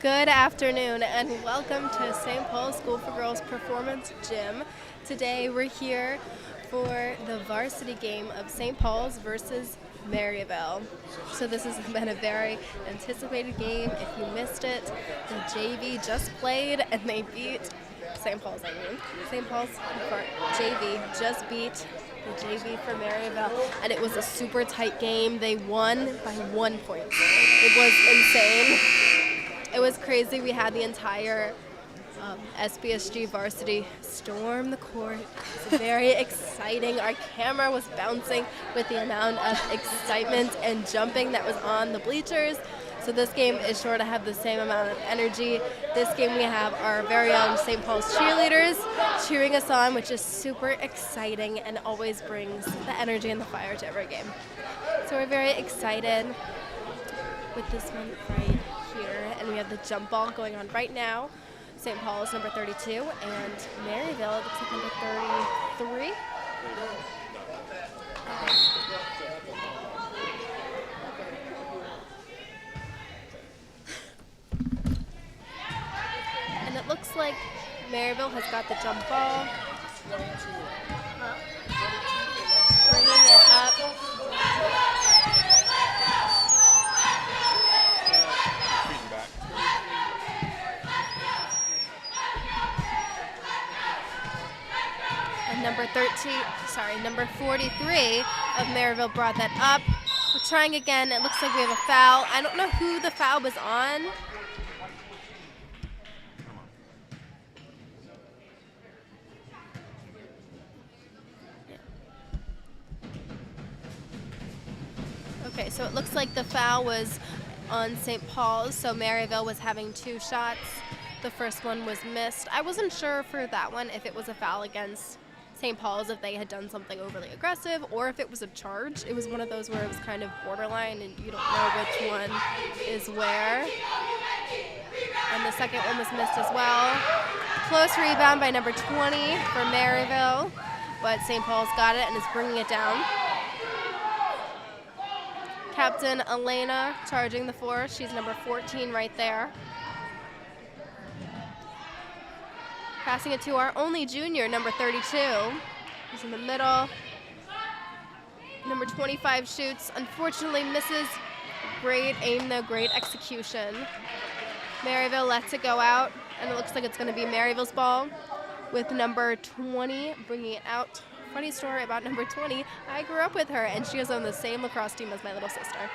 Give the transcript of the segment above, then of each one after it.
Good afternoon and welcome to St. Paul's School for Girls Performance Gym. Today we're here for the varsity game of St. Paul's versus Maryvale. So this has been a very anticipated game. If you missed it, the JV just played and they beat St. Paul's, St. Paul's for JV just beat the JV for Maryvale, and it was a super tight game. They won by 1 point. It was insane. It was crazy. We had the entire SPSG varsity storm the court. It was very exciting. Our camera was bouncing with the amount of excitement and jumping that was on the bleachers. So this game is sure to have the same amount of energy. This game we have our very own St. Paul's cheerleaders cheering us on, which is super exciting and always brings the energy and the fire to every game. So we're very excited with this one right here. And we have the jump ball going on right now. St. Paul's number 32 and Maryvale looks like number 33. And it looks like Maryvale has got the jump ball. Bringing it up. Number 43 of Maryvale brought that up. We're trying again. It looks like we have a foul. I don't know who the foul was on. Okay, so it looks like the foul was on St. Paul's, so Maryvale was having 2 shots. The first one was missed. I wasn't sure for that one if it was a foul against St. Paul's, if they had done something overly aggressive, or if it was a charge. It was one of those where it was kind of borderline and you don't know which one is where. And the second one was missed as well. Close rebound by number 20 for Maryvale, but St. Paul's got it and is bringing it down. Captain Elena charging the floor. She's number 14 right there. Passing it to our only junior, number 32. He's in the middle. Number 25 shoots. Unfortunately misses. Great aim though, great execution. Maryvale lets it go out, and it looks like it's going to be Maryvale's ball with number 20 bringing it out. Funny story about number 20. I grew up with her, and she was on the same lacrosse team as my little sister.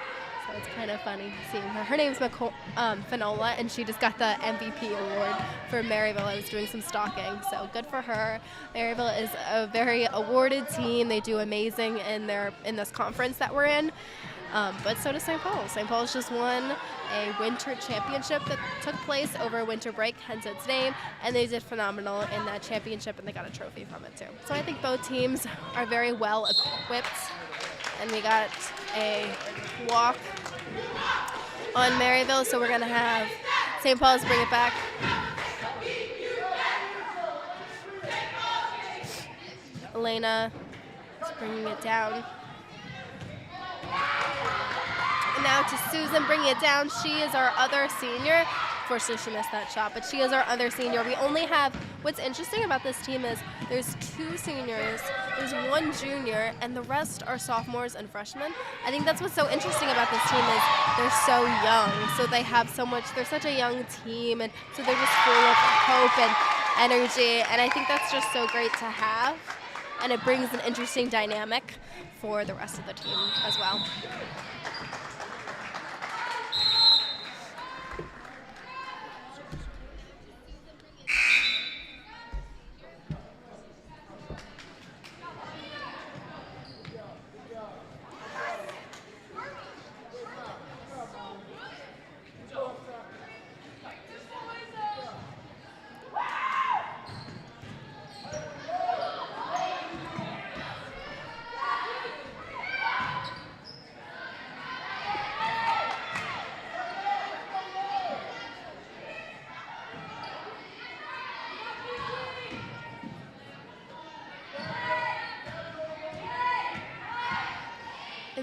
So it's kind of funny seeing her. Her name's Finola, and she just got the MVP award for Maryvale. I was doing some stalking, so good for her. Maryvale is a very awarded team. They do amazing in this conference that we're in. But so does St. Paul's. St. Paul's just won a winter championship that took place over winter break, hence its name, and they did phenomenal in that championship, and they got a trophy from it too. So I think both teams are very well equipped, and we got a walk on Maryvale, so we're going to have St. Paul's bring it back. Elena is bringing it down. And now to Susan bringing it down. She is our other senior. Unfortunately, she missed that shot, but she is our other senior. We only have, what's interesting about this team is there's 2 seniors, there's 1 junior, and the rest are sophomores and freshmen. I think that's what's so interesting about this team is they're so young, so they have so much, they're such a young team, and so they're just full of hope and energy, and I think that's just so great to have, and it brings an interesting dynamic for the rest of the team as well.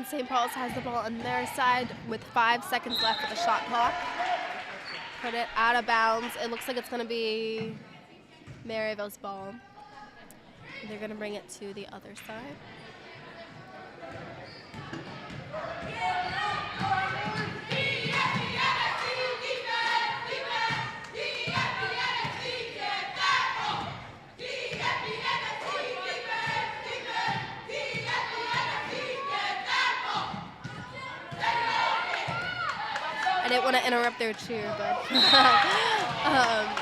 St. Paul's has the ball on their side with 5 seconds left of the shot clock. put it out of bounds. It looks like it's going to be Maryvale's ball. They're going to bring it to the other side. I didn't want to interrupt their cheer, but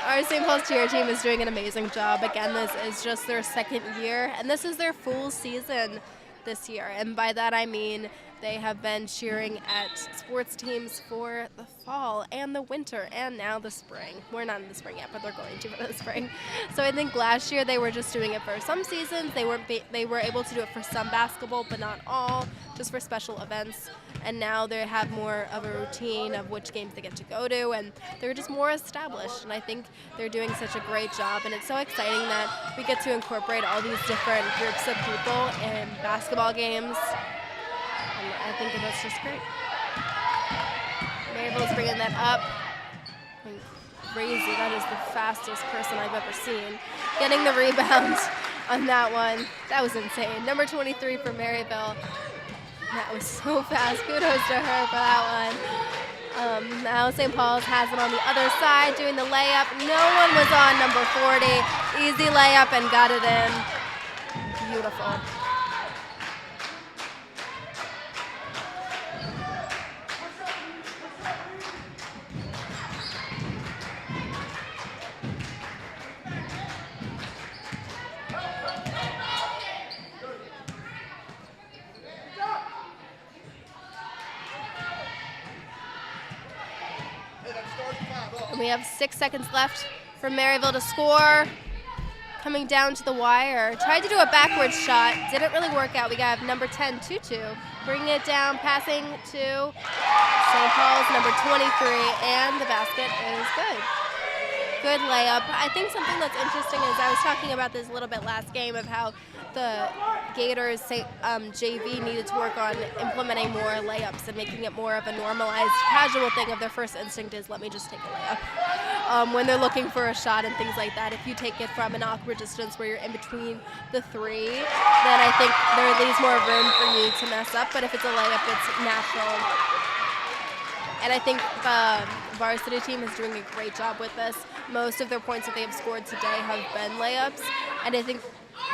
our St. Paul's cheer team is doing an amazing job. Again, this is just their second year, and this is their full season this year. And by that I mean they have been cheering at sports teams for the fall and the winter and now the spring. We're not in the spring yet, but they're going to for the spring. So I think last year they were just doing it for some seasons. They were able to do it for some basketball, but not all, just for special events. And now they have more of a routine of which games they get to go to, and they're just more established. And I think they're doing such a great job, and it's so exciting that we get to incorporate all these different groups of people in basketball games. And I think that's just great. Maryvale's bringing that up. Crazy, that is the fastest person I've ever seen. Getting the rebound on that one, that was insane. Number 23 for Maryvale. That was so fast. Kudos to her for that one. Now St. Paul's has it on the other side, doing the layup. No one was on number 40. Easy layup and got it in. Beautiful. And we have 6 seconds left for Maryvale to score. Coming down to the wire. Tried to do a backwards shot. Didn't really work out. We got number 10, Tutu. Bringing it down, passing to St. Paul's, number 23. And the basket is good. Good layup. I think something that's interesting is I was talking about this a little bit last game of how the Gators JV needed to work on implementing more layups and making it more of a normalized, casual thing of their first instinct is let me just take a layup. When they're looking for a shot and things like that, if you take it from an awkward distance where you're in between the three, then I think there leaves more room for you to mess up. But if it's a layup, it's natural. And I think the varsity team is doing a great job with this. Most of their points that they have scored today have been layups. And I think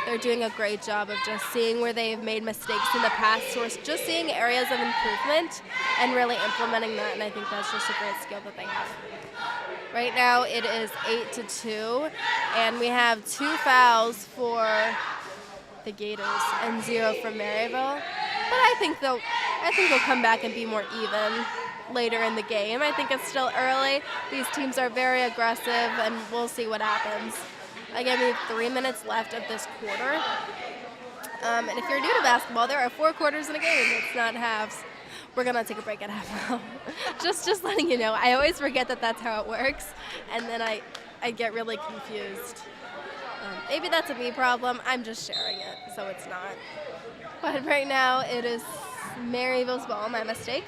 they're doing a great job of just seeing where they've made mistakes in the past, or just seeing areas of improvement and really implementing that. And I think that's just a great skill that they have. Right now it is 8-2, and we have 2 fouls for the Gators and 0 from Maryvale. But I think they'll come back and be more even later in the game. I think it's still early. These teams are very aggressive, and we'll see what happens. Again, we have 3 minutes left of this quarter. And if you're new to basketball, there are 4 quarters in a game. It's not halves. We're going to take a break at half now. just letting you know. I always forget that that's how it works, and then I get really confused. Maybe that's a me problem. I'm just sharing it, so it's not. But right now, it is Maryvale's ball, my mistake.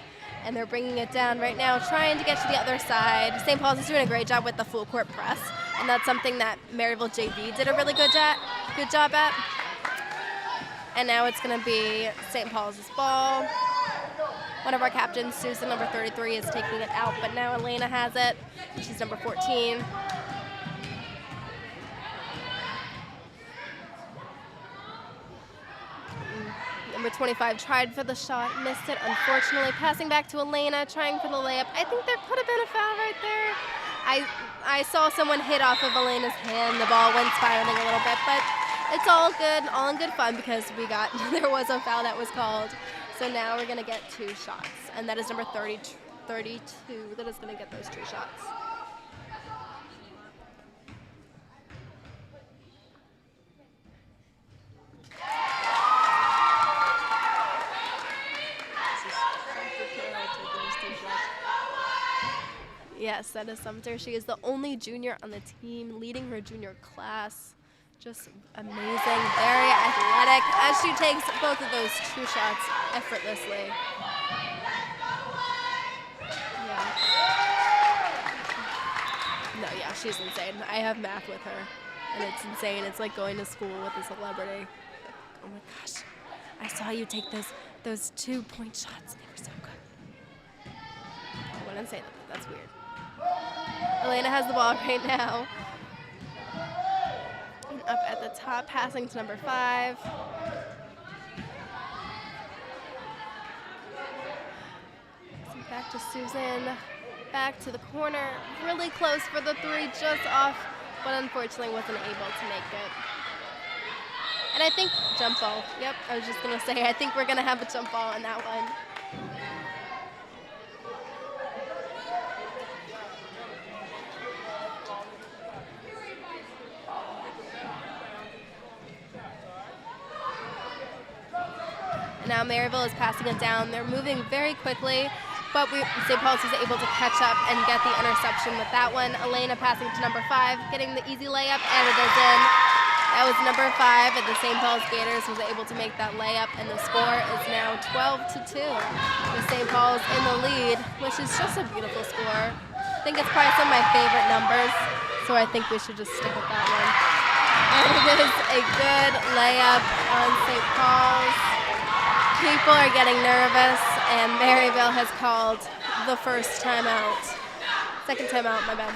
And they're bringing it down right now, trying to get to the other side. St. Paul's is doing a great job with the full court press, and that's something that Maryvale JV did a really good job at. And now it's going to be St. Paul's ball. One of our captains, Susan, number 33, is taking it out, but now Elena has it. She's number 14. Number 25 tried for the shot, missed it, unfortunately. Passing back to Elena, trying for the layup. I think there could have been a foul right there. I saw someone hit off of Elena's hand. The ball went spiraling a little bit, but it's all good, all in good fun because there was a foul that was called. So now we're going to get 2 shots, and that is number 32 that is going to get those 2 shots. Yes, that is Sumter. She is the only junior on the team, leading her junior class. Just amazing, very athletic, as she takes both of those 2 shots effortlessly. Yeah. she's insane. I have math with her, and it's insane. It's like going to school with a celebrity. Oh my gosh, I saw you take those 2-point shots. They were so good. I wouldn't say that, but that's weird. Elena has the ball right now. And up at the top, passing to number 5. So back to Susan. Back to the corner. Really close for the 3, just off, but unfortunately wasn't able to make it. And I think jump ball. Yep, I was just going to say, I think we're going to have a jump ball on that one. And now Maryvale is passing it down. They're moving very quickly, but St. Paul's was able to catch up and get the interception with that one. Elena passing to number 5, getting the easy layup, and it is in. That was number 5, and the St. Paul's Gators was able to make that layup, and the score is now 12-2. With St. Paul's in the lead, which is just a beautiful score. I think it's probably some of my favorite numbers, so I think we should just stick with that one. And it is a good layup on St. Paul's. People are getting nervous, and Maryvale has called the first timeout. Second timeout, my bad.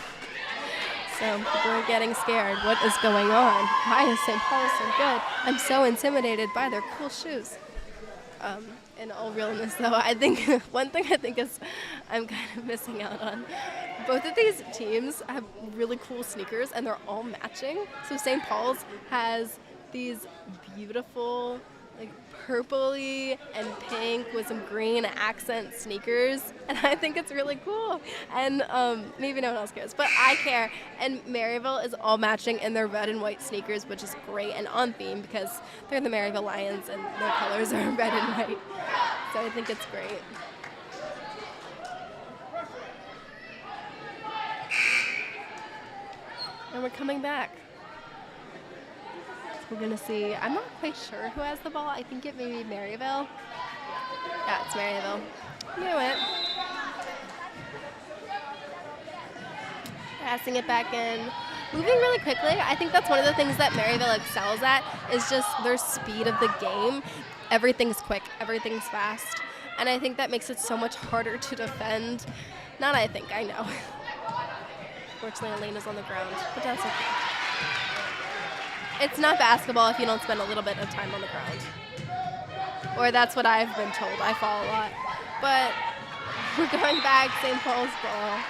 So people are getting scared. What is going on? Why is St. Paul so good? I'm so intimidated by their cool shoes. In all realness, though, I think one thing I think is I'm kind of missing out on. Both of these teams have really cool sneakers, and they're all matching. So St. Paul's has these beautiful, like purpley and pink with some green accent sneakers, and I think it's really cool. And maybe no one else cares, but I care. And Maryvale is all matching in their red and white sneakers, which is great and on theme because they're the Maryvale Lions and their colors are red and white. So I think it's great. And we're coming back. We're going to see, I'm not quite sure who has the ball. I think it may be Maryvale. Yeah, it's Maryvale. Knew it. Passing it back in. Moving really quickly. I think that's one of the things that Maryvale excels at is just their speed of the game. Everything's quick. Everything's fast. And I think that makes it so much harder to defend. Not I think, I know. Fortunately, Elena's on the ground, but that's okay. It's not basketball if you don't spend a little bit of time on the ground. Or that's what I've been told. I fall a lot. But we're going back, St. Paul's ball.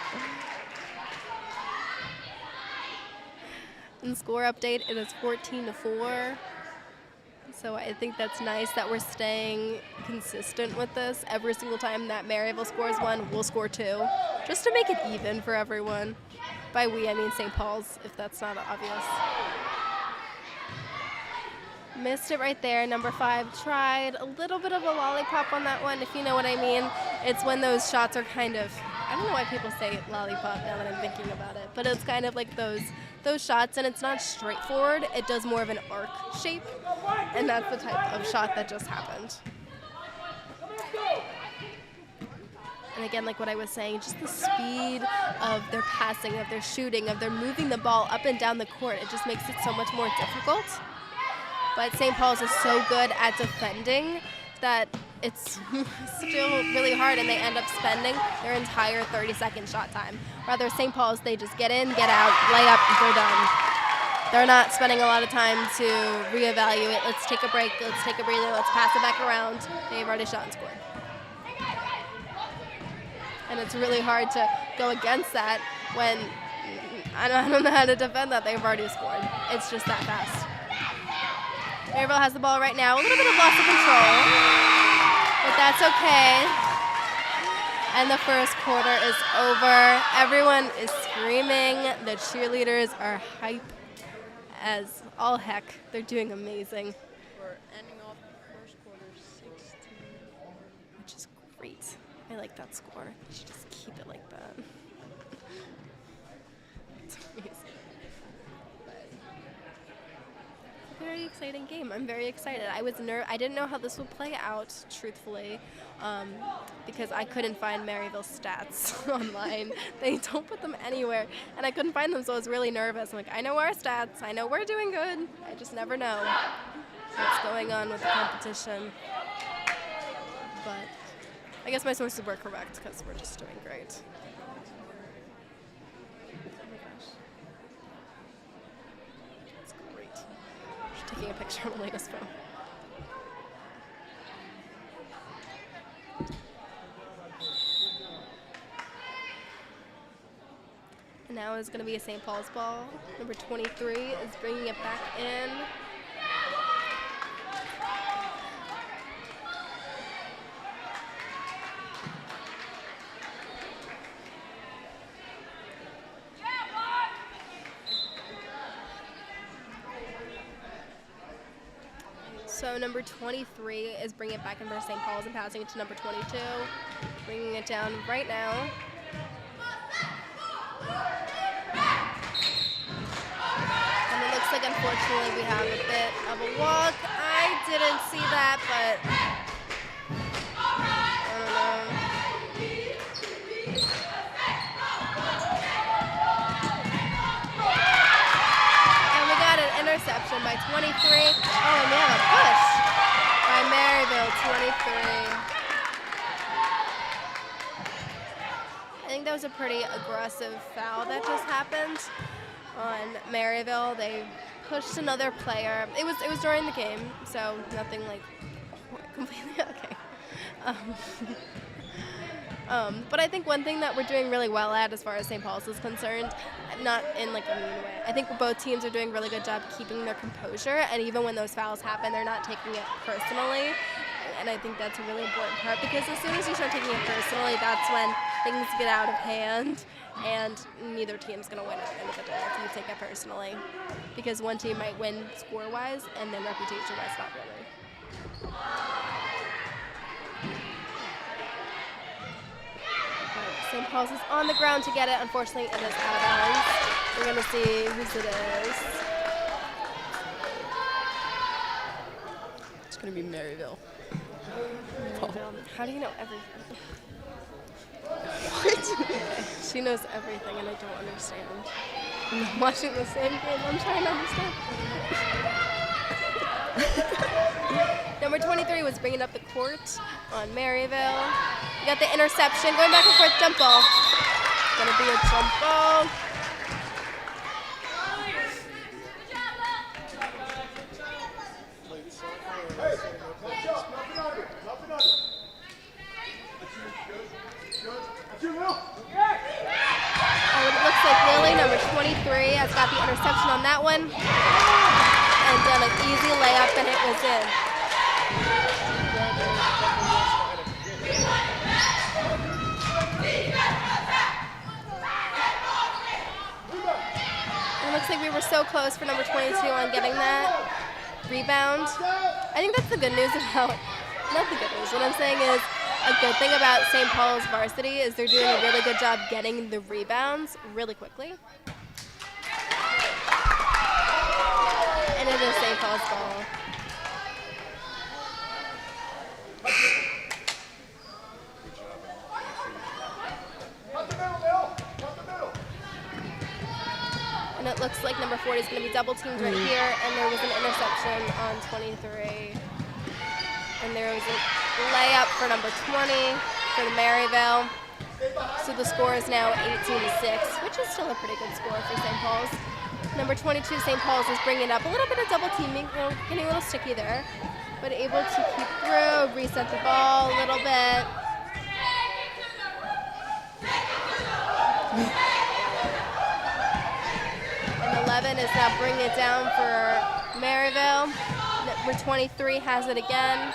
And score update, it is 14-4. So I think that's nice that we're staying consistent with this. Every single time that Maryvale scores 1, we'll score 2. Just to make it even for everyone. By we, I mean St. Paul's, if that's not obvious. Missed it right there. Number 5 tried a little bit of a lollipop on that one, if you know what I mean. It's when those shots are kind of, I don't know why people say lollipop now that I'm thinking about it, but it's kind of like those shots, and it's not straightforward. It does more of an arc shape, and that's the type of shot that just happened. And again, like what I was saying, just the speed of their passing, of their shooting, of their moving the ball up and down the court, it just makes it so much more difficult. But St. Paul's is so good at defending that it's still really hard, and they end up spending their entire 30-second shot time. Rather, St. Paul's, they just get in, get out, lay up, they're done. They're not spending a lot of time to reevaluate. Let's take a break, let's take a breather, let's pass it back around. They've already shot and scored. And it's really hard to go against that when I don't know how to defend that. They've already scored. It's just that fast. Maryvale has the ball right now. A little bit of loss of control, but that's okay. And the first quarter is over. Everyone is screaming. The cheerleaders are hype as all heck. They're doing amazing. We're ending off the first quarter 16. Which is great. I like that score. You should just keep it like that. It's amazing. But very exciting game. I'm very excited. I didn't know how this would play out, truthfully, because I couldn't find Maryville's stats online. They don't put them anywhere, and I couldn't find them, so I was really nervous. I'm like, I know our stats. I know we're doing good. I just never know what's going on with the competition. But I guess my sources were correct because we're just doing great. Taking a picture of the latest phone. And now is going to be a St. Paul's ball. Number 23 is bringing it back in. So number 23 is bringing it back in for St. Paul's and passing it to number 22. Bringing it down right now. And it looks like, unfortunately, we have a bit of a walk. I didn't see that, but I don't know. Interception by 23. Oh, and we have a push by Maryville, 23. I think that was a pretty aggressive foul that just happened on Maryville. They pushed another player. It was during the game, so nothing like completely okay. But I think one thing that we're doing really well at, as far as St. Paul's is concerned, not in like a mean way, I think both teams are doing a really good job keeping their composure, and even when those fouls happen, they're not taking it personally. And I think that's a really important part, because as soon as you start taking it personally, that's when things get out of hand, and neither team's going to win at the end of the day if you take it personally. Because one team might win score-wise, and then reputation-wise, not really. St. Paul's is on the ground to get it. Unfortunately, it is out of bounds. We're going to see whose it is. It's going to be Maryville. How do you know everything? What? She knows everything, and I don't understand. I'm watching the same game. I'm trying to understand. Number 23 was bringing up the court on Maryville. We got the interception, going back and forth, jump ball. Gonna be a jump ball. Oh, it looks like Lily, number 23, has got the interception on that one. And done an easy layup, and it was in. It looks like we were so close for number 22 on getting that rebound. I think that's the good news about, not the good news, what I'm saying is a good thing about St. Paul's varsity is they're doing a really good job getting the rebounds really quickly. And it is St. Paul's ball. And it looks like number 40 is going to be double teamed right here, and there was an interception on 23. And there was a layup for number 20 for the Maryville. So the score is now 18-6, which is still a pretty good score for St. Paul's. Number 22, St. Paul's, is bringing up a little bit of double teaming, getting a little sticky there, but able to keep through, reset the ball a little bit. And 11 is now bringing it down for Maryville. Number 23 has it again.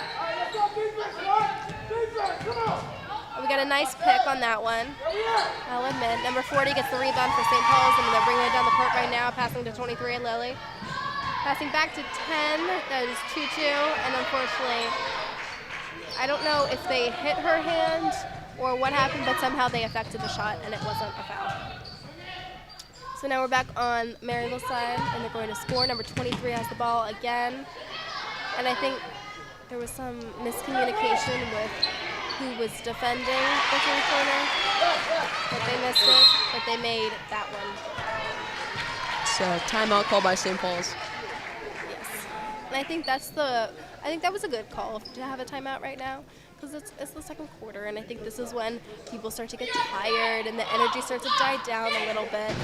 We got a nice pick on that one, I'll admit. Number 40 gets the rebound for St. Paul's, and they're bringing it down the court right now, passing to 23 and Lily. Passing back to 10, that is 2-2, and unfortunately, I don't know if they hit her hand or what happened, but somehow they affected the shot, and it wasn't a foul. So So now we're back on Maryvale side, and they're going to score. Number 23 has the ball again. And I think there was some miscommunication with who was defending the three-pointer, but they missed it, but they made that one. It's a timeout called by St. Paul's. Yes. And I think that was a good call to have a timeout right now, because it's the second quarter, and I think this is when people start to get tired and the energy starts to die down a little bit.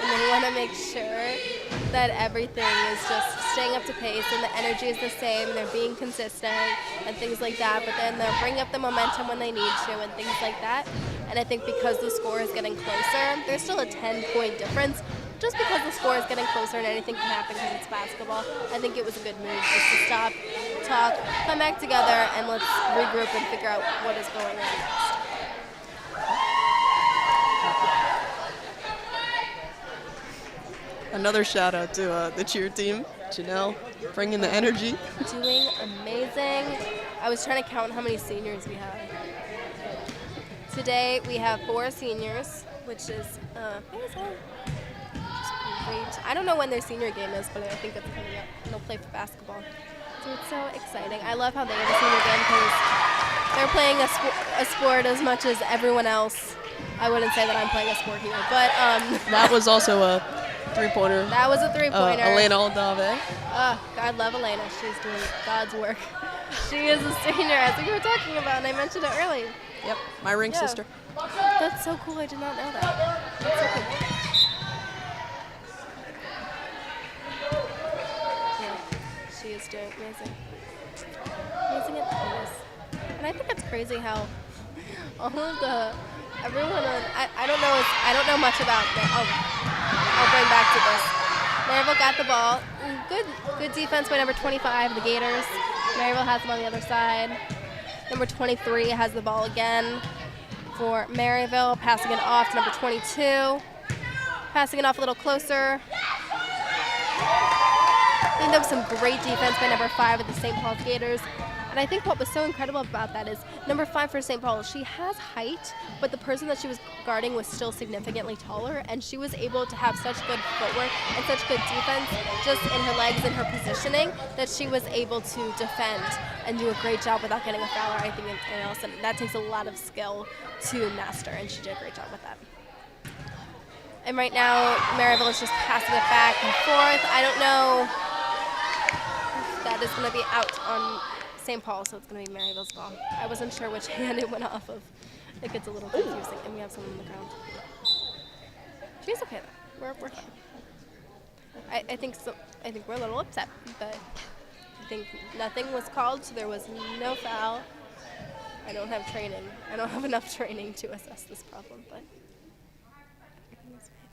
And they want to make sure that everything is just staying up to pace and the energy is the same and they're being consistent and things like that, but then they'll bring up the momentum when they need to and things like that. And I think because the score is getting closer, there's still a 10-point difference. Just because the score is getting closer and anything can happen because it's basketball, I think it was a good move just to stop, talk, come back together, and let's regroup and figure out what is going on next. Another shout out to the cheer team, Janelle, bringing the energy. Doing amazing. I was trying to count how many seniors we have. Today we have 4 seniors, which is amazing. Just great. I don't know when their senior game is, but I think that's coming up. And they'll play for basketball. So it's so exciting. I love how they have a senior game because they're playing a sport as much as everyone else. I wouldn't say that I'm playing a sport here, but that was also a three-pointer. That was a three-pointer. Elena Aldave. God love Elena. She's doing God's work. She is a senior, as we were talking about, and I mentioned it earlier. Yep, my ring sister. That's so cool. I did not know that. That's so cool. Yeah, she is doing amazing. Amazing at tennis. And I think it's crazy how all of everyone on, I don't know much about that. I'll bring back to this. Maryvale got the ball. Good defense by number 25, the Gators. Maryvale has them on the other side. Number 23 has the ball again for Maryvale, passing it off to number 22. Passing it off a little closer. I think that was some great defense by number 5 of the St. Paul's Gators. And I think what was so incredible about that is number 5 for St. Paul, she has height, but the person that she was guarding was still significantly taller, and she was able to have such good footwork and such good defense just in her legs and her positioning that she was able to defend and do a great job without getting a foul or anything else. And that takes a lot of skill to master, and she did a great job with that. And right now, Maryvale is just passing it back and forth. I don't know if that is going to be out on St. Paul, so it's going to be Maryvale's ball. I wasn't sure which hand it went off of. It gets a little confusing, and we have someone on the ground. She's okay though. We're fine. I think we're a little upset, but I think nothing was called, so there was no foul. I don't have training. I don't have enough training to assess this problem, but everything is fine.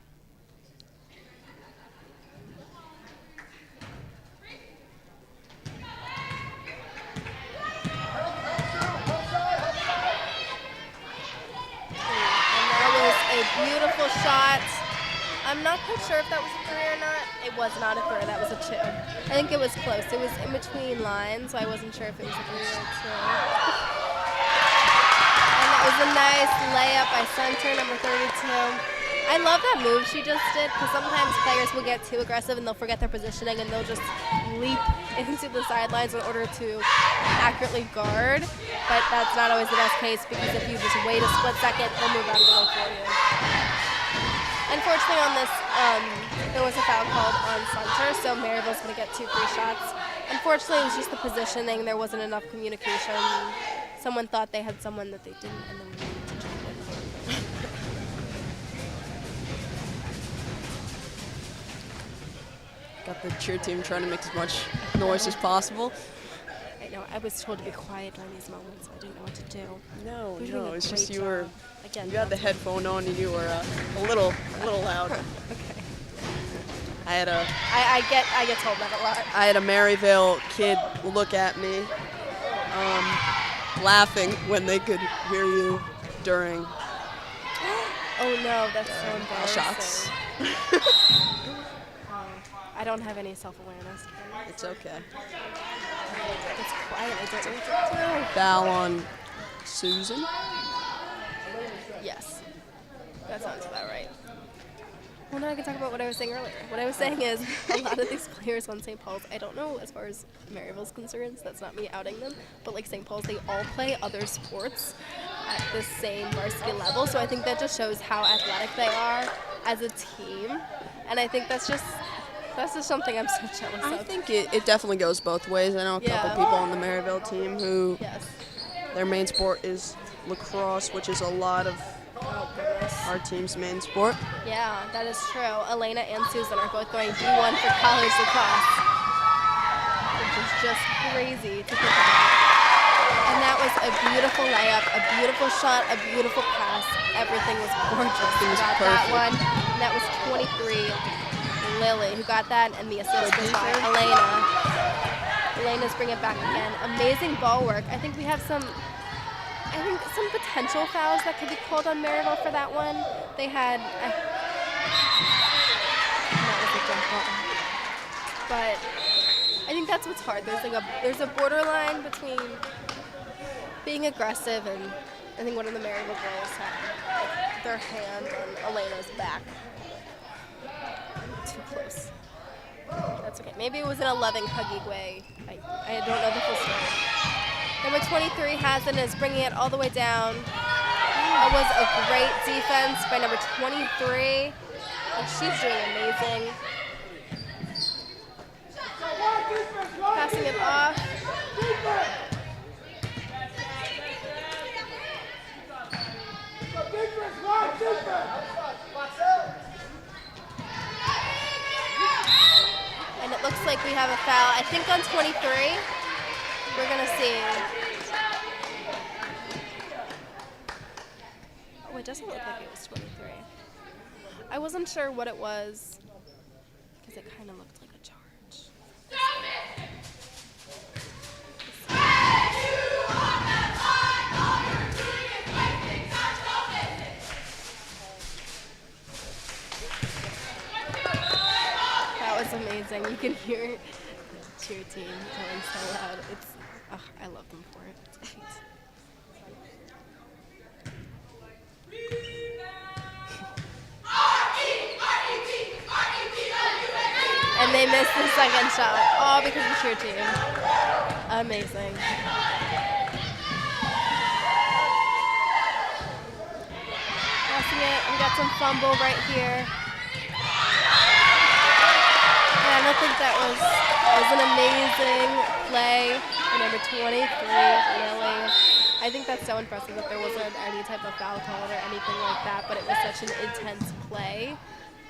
Beautiful shot. I'm not quite sure if that was a 3 or not. It was not a 3, that was a 2. I think it was close. It was in between lines, so I wasn't sure if it was a 3 or a 2. And that was a nice layup by center, number 32. I love that move she just did, because sometimes players will get too aggressive and they'll forget their positioning and they'll just leap into the sidelines in order to accurately guard. But that's not always the best case, because if you just wait a split second, they'll move out of the way for you. Unfortunately on this, there was a foul called on center, so Maryvale's going to get 2 free shots. Unfortunately, it was just the positioning. There wasn't enough communication. Someone thought they had someone that they didn't, and then we needed to change it. Got the cheer team trying to make as much noise as possible. I know. I was told to be quiet during these moments, so I didn't know what to do. No, it's just you job. were. Again, you had the headphone on and you were a little loud. Okay. I get told that a lot. I had a Maryvale kid look at me, laughing when they could hear you during. Oh no, that's so embarrassing. Shots. I don't have any self-awareness. It's okay. It's quiet. I don't know what to do. Foul on Susan. Yes. That sounds about right. Well, now I can talk about what I was saying earlier. What I was saying is a lot of these players on St. Paul's, I don't know as far as Maryvale's concerned, so that's not me outing them, but like St. Paul's, they all play other sports at the same varsity level, so I think that just shows how athletic they are as a team, and I think that's just something I'm so jealous I of. think it definitely goes both ways. I know a couple Yeah. people on the Maryvale team who Yes. their main sport is lacrosse, which is a lot of Oh, goodness. our team's main sport. Yeah, that is true. Elena and Susan are both going D1 for college lacrosse, which is just crazy to think about. And that was a beautiful layup, a beautiful shot, a beautiful pass. Everything was gorgeous It was about that perfect. one. And that was 23, Lily, who got that, and the assist was by defense. Elena. Elena's bringing it back again. Amazing ball work. I think we have some potential fouls that could be called on Maryvale for that one. They had, that was a jump ball. But I think that's what's hard. There's a borderline between being aggressive and I think one of the Maryvale girls had their hand on Elena's back. Too close. That's okay. Maybe it was in a loving, huggy way. I don't know the full story. Number 23 has it and is bringing it all the way down. That was a great defense by number 23. And she's doing amazing. Passing it off. And it looks like we have a foul, I think on 23. We're going to see. Oh, it doesn't look like it was 23. I wasn't sure what it was because it kind of looked like a charge. That was amazing. You can hear the cheer team going so loud. I love them for it. It's great. And they missed the second shot, all because of the cheer team. Amazing. Passing it, we got some fumble right here. And I don't think that was an amazing play. And number 23, Lily. I think that's so impressive that there wasn't any type of foul called or anything like that, but it was such an intense play.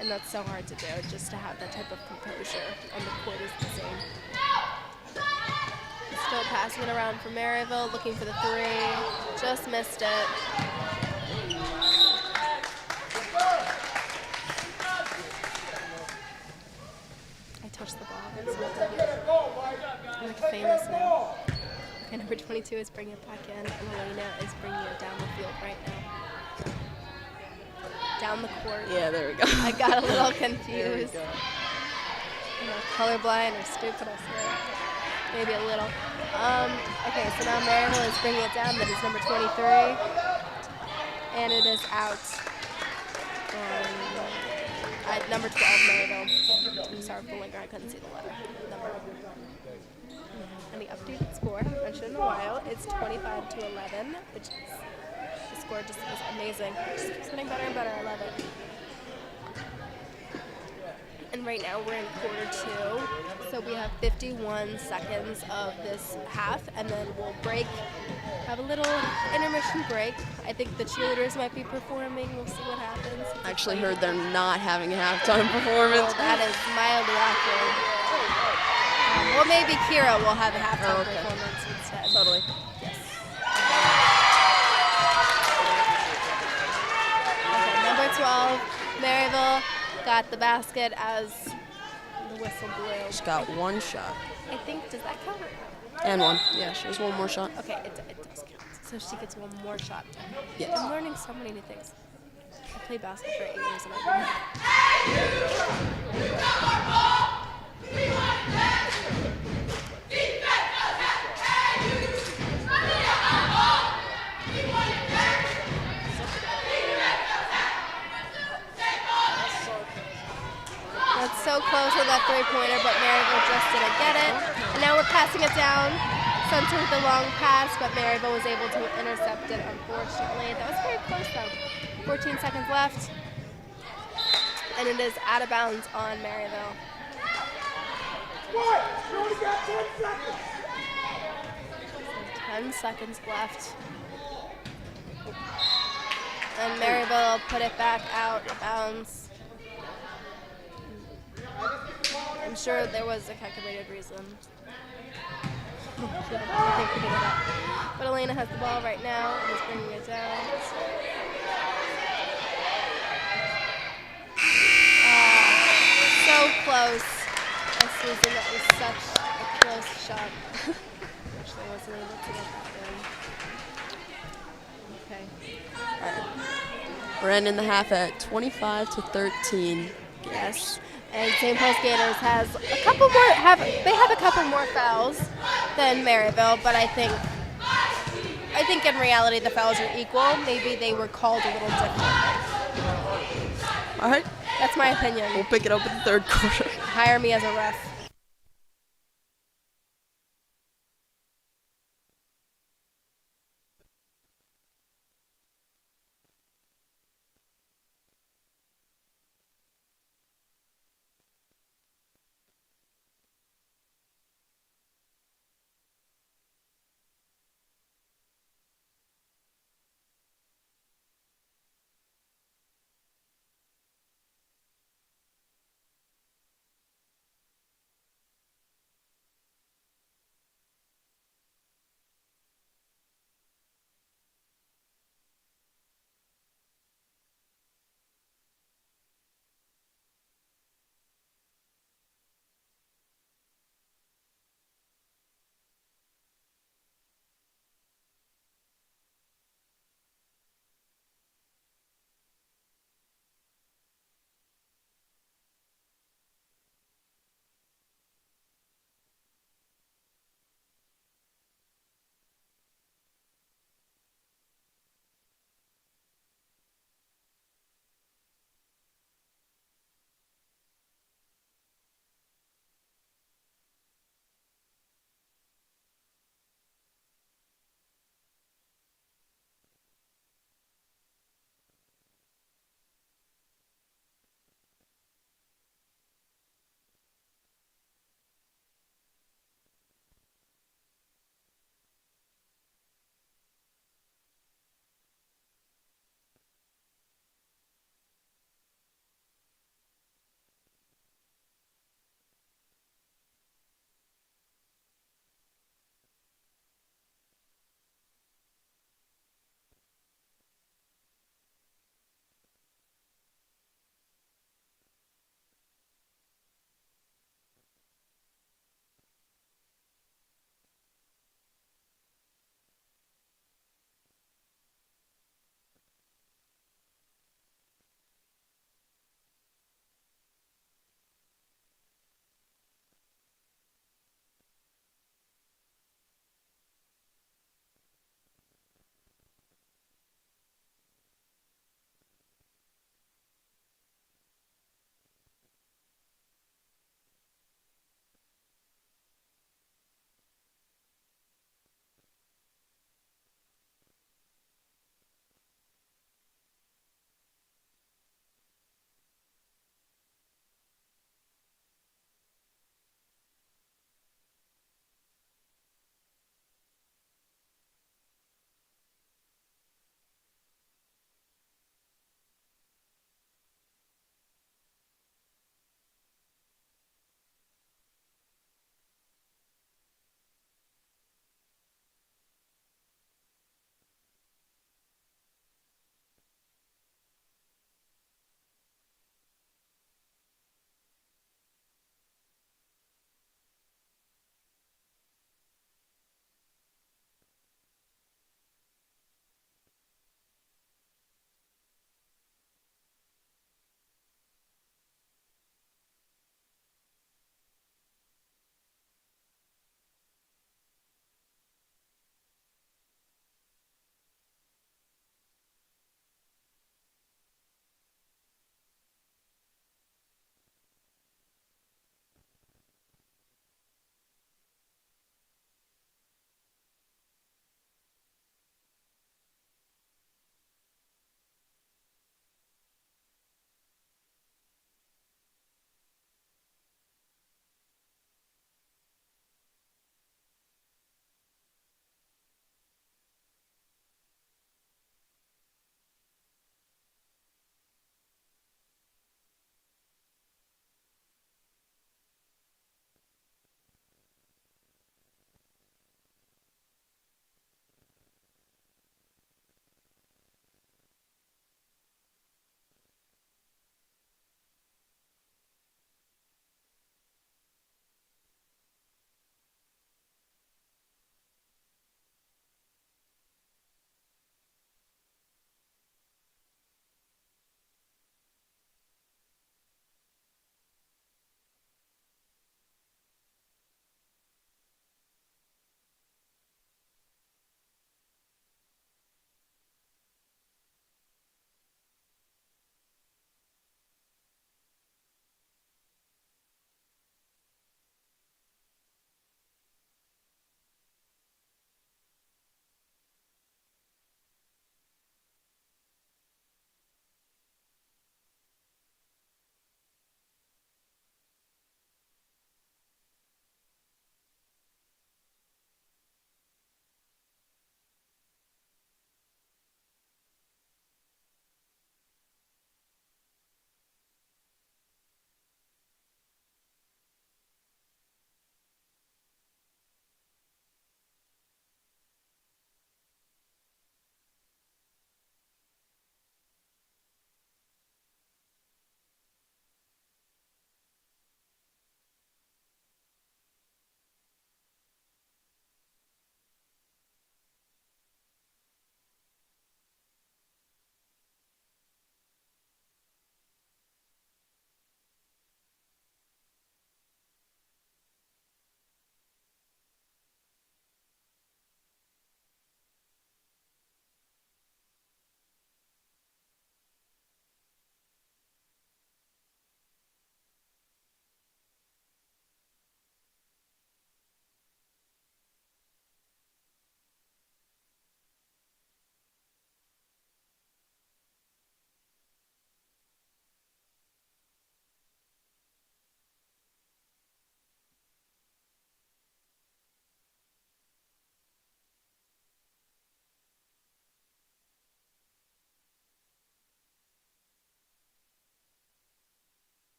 And that's so hard to do, just to have that type of composure. And the court is the same. Still passing it around for Maryvale, looking for the three. Just missed it. I touched the ball. I'm like famous now. Okay, number 22 is bringing it back in, and Elena is bringing it down the field right now. Down the court. Yeah, there we go. I got a little There we confused. go. You know, colorblind or stupid, I swear. Maybe a little. Okay, so now Maryvale is bringing it down. That is number 23. And it is out. At number 12, Maryvale. I'm sorry, Bullinger, I couldn't see the letter. Number. And the updated score, I've mentioned in a while, it's 25-11, which is, the score just is amazing. It just keeps getting better and better. I love it. And right now we're in quarter two, so we have 51 seconds of this half, and then we'll break, have a little intermission break. I think the cheerleaders might be performing. We'll see what happens. I actually heard they're not having a halftime performance. Oh, that is mildly awkward. Well, maybe Kira will have a halftime okay. performance instead. Totally. Yes. Okay, number 12, Maryvale got the basket as the whistle blew. She's got one shot. I think, does that count? And one. Yeah, she has one more shot. Okay, it does count. So she gets one more shot. Yes. I'm learning so many new things. I played basketball for 8 years and I that three-pointer, but Maryvale just didn't get it. And now we're passing it down. Spencer with the long pass, but Maryvale was able to intercept it, unfortunately. That was very close, though. 14 seconds left. And it is out of bounds on Maryvale. 10 seconds left. And Maryvale put it back out of bounds. I'm sure there was a calculated reason. But Elena has the ball right now and is bringing it down. So close. Susan, that was such a close shot. Actually, wasn't able to get that in. Okay. All right. We're ending the half at 25-13. Yes. And St. Paul's Gators has a couple more. They have a couple more fouls than Maryvale, but I think in reality the fouls are equal. Maybe they were called a little differently. All right. That's my opinion. We'll pick it up in the third quarter. Hire me as a ref.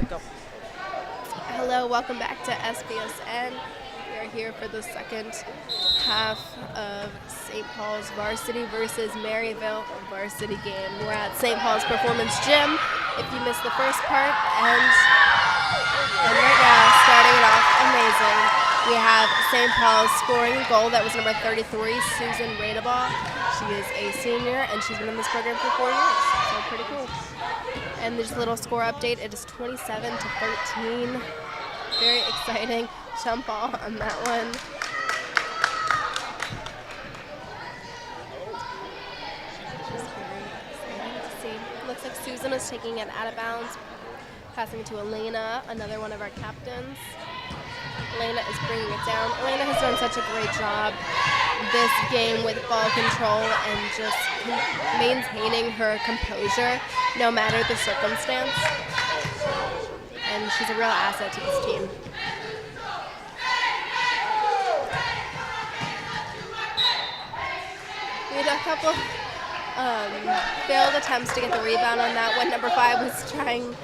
right, go. Hello, welcome back to SPSN. We are here for the second half of St. Paul's Varsity versus Maryvale Varsity game. We're at St. Paul's Performance Gym. If you missed the first part, and right now, starting it off amazing, we have St. Paul's scoring a goal. That was number 33, Susan Radeball. She is a senior, and she's been in this program for 4 years, so pretty cool. And there's a little score update. It is 27-13. Very exciting jump ball on that one. Just very exciting to see. Looks like Susan is taking it out of bounds, passing to Elena, another one of our captains. Elena is bringing it down. Elena has done such a great job this game with ball control and just maintaining her composure no matter the circumstance. And she's a real asset to this team. We had a couple failed attempts to get the rebound on that one. Number 5 was trying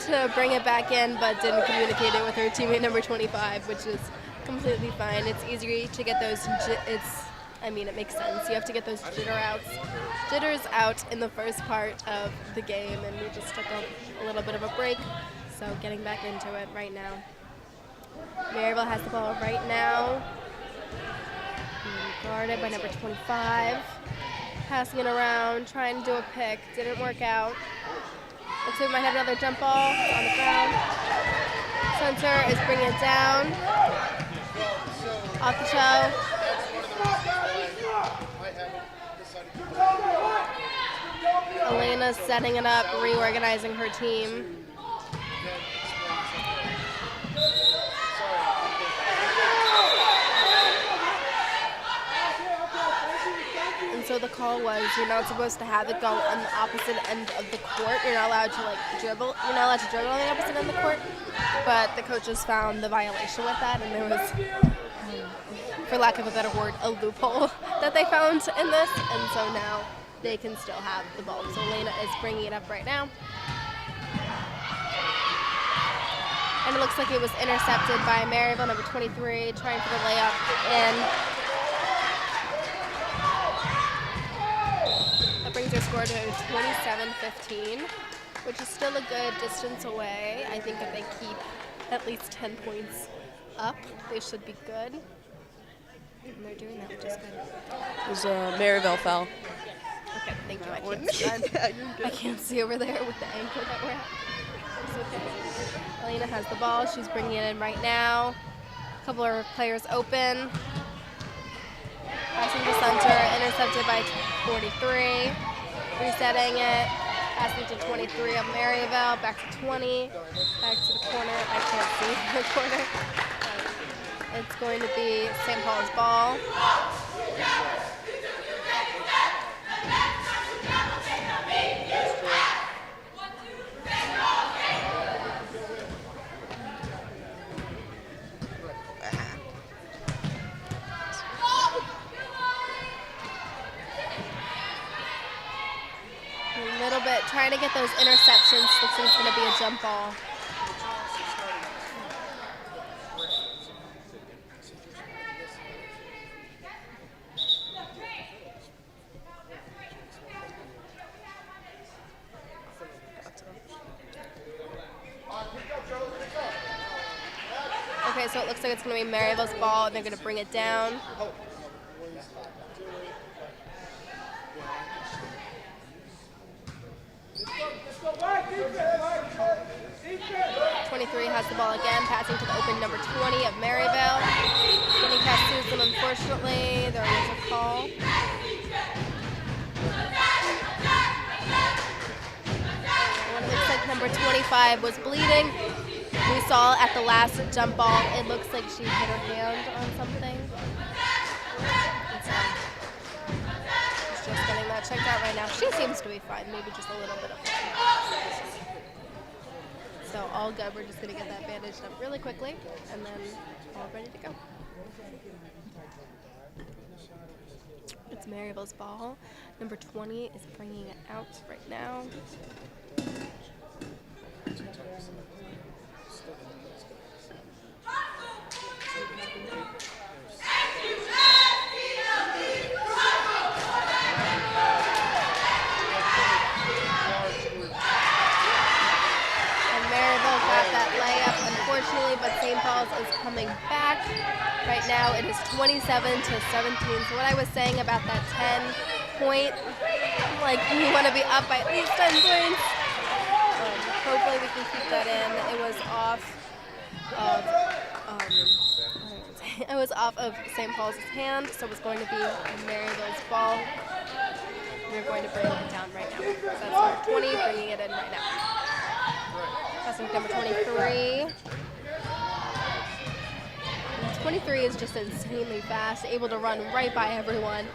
to bring it back in but didn't communicate it with her teammate number 25, which is completely fine. It's easier to get those, it makes sense. You have to get those jitters out in the first part of the game, and we just took a little bit of a break. So getting back into it right now. Maryvale has the ball right now. Guarded by number 25. Passing it around, trying to do a pick. Didn't work out. Looks like we might have another jump ball on the ground. Center is bringing it down. Off the toe. Elena's setting it up, reorganizing her team. And so the call was, you're not supposed to have it go on the opposite end of the court. You're not allowed to dribble. You're not allowed to dribble on the opposite end of the court. But the coaches found the violation with that, and there was, for lack of a better word, a loophole that they found in this. And so now they can still have the ball. So Elena is bringing it up right now. And it looks like it was intercepted by Maryvale, number 23, trying for the layup in. That brings their score to 27-15, which is still a good distance away. I think if they keep at least 10 points up, they should be good. And they're doing that, which is good. It was a Maryvale foul. Okay, thank you. I can't see that. I can't see over there with the angle that we're at. It's okay. Elena has the ball. She's bringing it in right now. A couple of players open. Passing to center, intercepted by 43. Resetting it. Passing to 23 of Maryvale. Back to 20. Back to the corner. I can't see the corner. It's going to be St. Paul's ball. A little bit, trying to get those interceptions. Looks like it's going to be a jump ball. Okay, so it looks like it's going to be Maryvale's ball, and they're going to bring it down. 23 has the ball again, passing to the open number 20 of Maryvale. Getting past Susan, unfortunately. There was a call. And it looks like number 25 was bleeding. We saw at the last jump ball, it looks like she hit her hand on something. And so she's just getting that checked out right now. She seems to be fine, maybe just a little bit of pain. So all good. We're just going to get that bandaged up really quickly, and then all ready to go. It's Maryvale's ball. Number 20 is bringing it out right now. Right now it is 27 to 17. So what I was saying about that 10-point, like we want to be up by at least 10 points. Hopefully we can keep that in. It was off of it was off of St. Paul's hand, so it's going to be Maryvale's ball. We're going to bring it down right now. So that's number 20, bringing it in right now. Passing number 23. 23 is just insanely fast, able to run right by everyone.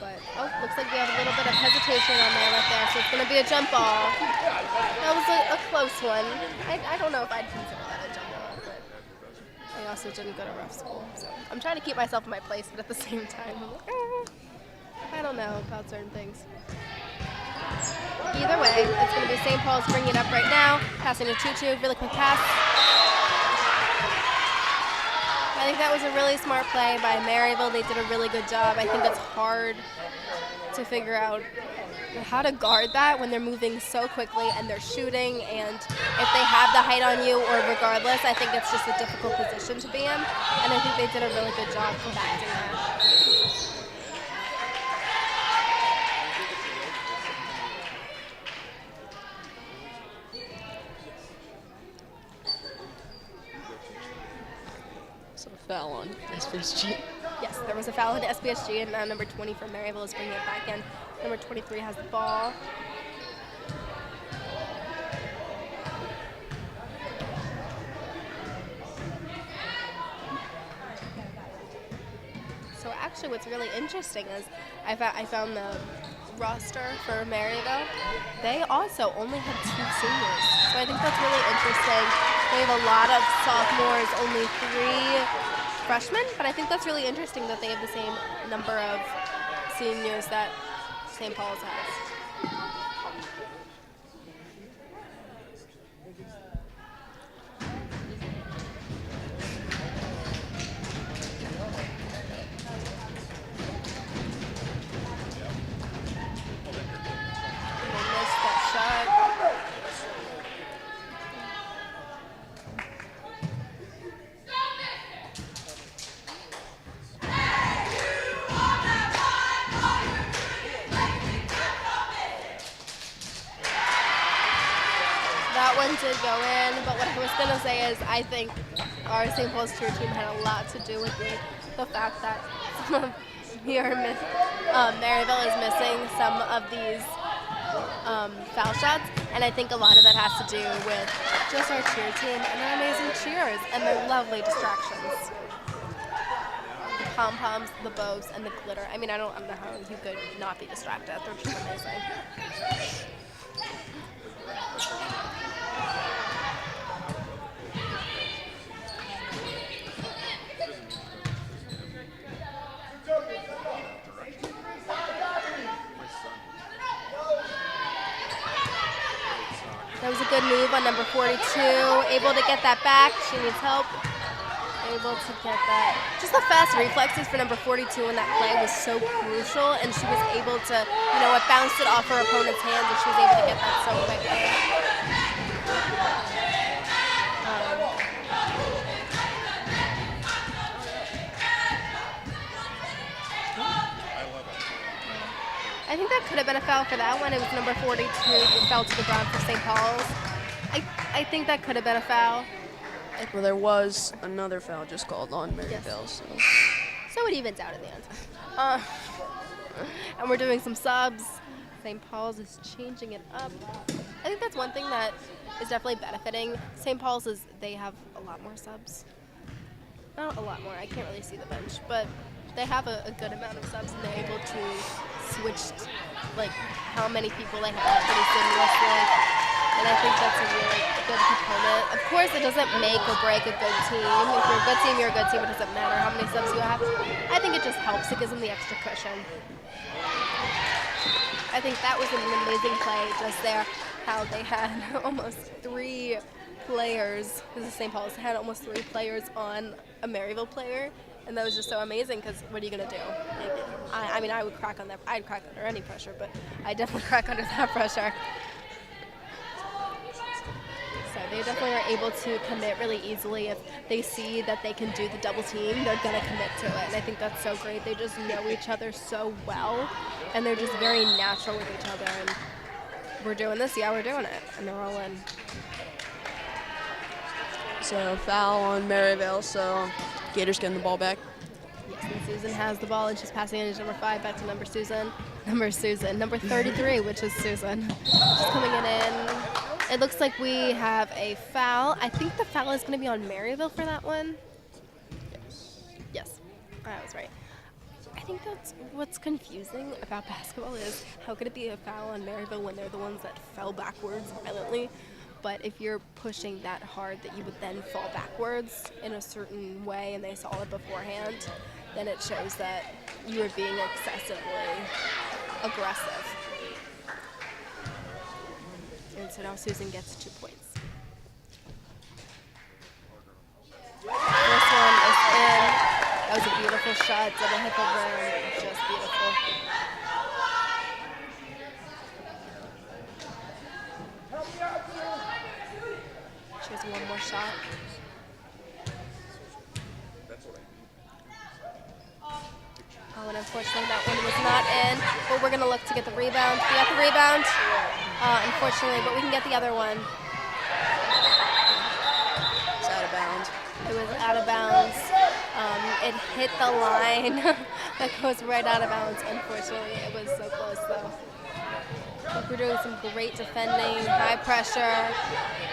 But, oh, looks like we have a little bit of hesitation on there right there, so it's going to be a jump ball. That was a close one. I don't know if I'd consider that a jump ball, but I also didn't go to rough school. So I'm trying to keep myself in my place, but at the same time, I'm like, I don't know about certain things. Either way, it's going to be St. Paul's bringing it up right now, passing to Tutu, really quick pass. I think that was a really smart play by Maryvale. They did a really good job. I think it's hard to figure out how to guard that when they're moving so quickly and they're shooting, and if they have the height on you or regardless, I think it's just a difficult position to be in, and I think they did a really good job compacting that. So foul on SPSG. Yes, there was a foul on SPSG, and now number 20 for Maryvale is bringing it back in. Number 23 has the ball. So actually what's really interesting is I found the roster for Maryvale. They also only have 2 seniors. So I think that's really interesting. They have a lot of sophomores, only 3 freshmen, but I think that's really interesting that they have the same number of seniors that St. Paul's has. They missed that shot. That one did go in, but what I was going to say is I think our St. Paul's cheer team had a lot to do with the fact that some of Maryvale is missing some of these foul shots, and I think a lot of that has to do with just our cheer team and their amazing cheers and their lovely distractions. The pom-poms, the bows, and the glitter. I mean, I don't know how you could not be distracted. They're just amazing. That was a good move on number 42. Able to get that back. She needs help. Able to get that. Just the fast reflexes for number 42 in that play was so crucial, and she was able to, you know, it bounced it off her opponent's hands, and she was able to get that so quickly. I think that could have been a foul for that one. It was number 42 who fell to the ground for St. Paul's. I think that could have been a foul. Well, there was another foul just called on Maryvale, Yes. so. So it evens out in the end. And we're doing some subs. St. Paul's is changing it up. I think that's one thing that is definitely benefiting St. Paul's is they have a lot more subs. Not a lot more. I can't really see the bench, but they have a good amount of subs, and they're able to switch like how many people they have pretty seamlessly. And I think that's a really good component. Of course, it doesn't make or break a good team. If you're a good team, you're a good team. It doesn't matter how many subs you have. I think it just helps. It gives them the extra cushion. I think that was an amazing play just there, how they had almost 3 players. This is St. Paul's. They had almost 3 players on a Maryvale player. And that was just so amazing because what are you going to do? Like, I mean, I would crack on that. I'd crack under any pressure, but I definitely crack under that pressure. So they definitely are able to commit really easily. If they see that they can do the double team, they're going to commit to it. And I think that's so great. They just know each other so well, and they're just very natural with each other. And we're doing this, yeah, we're doing it. And they're all in. So foul on Maryvale, so Gators getting the ball back. Yes, and Susan has the ball, and she's passing it to number 5, back to number Susan. Number 33, which is Susan. She's coming it in. It looks like we have a foul. I think the foul is going to be on Maryvale for that one. Yes, I was right. I think that's what's confusing about basketball is how could it be a foul on Maryvale when they're the ones that fell backwards violently? But if you're pushing that hard that you would then fall backwards in a certain way and they saw it beforehand, then it shows that you are being excessively aggressive. And so now Susan gets 2 points. First one is in. That was a beautiful shot. Double hit the rim. Just beautiful. She has one more shot. Oh, and unfortunately that one was not in, but we're going to look to get the rebound. We got the rebound, unfortunately, but we can get the other one. It's out of bounds. It was out of bounds. It hit the line that goes right out of bounds, unfortunately. It was so close, though. I think we're doing some great defending, high pressure.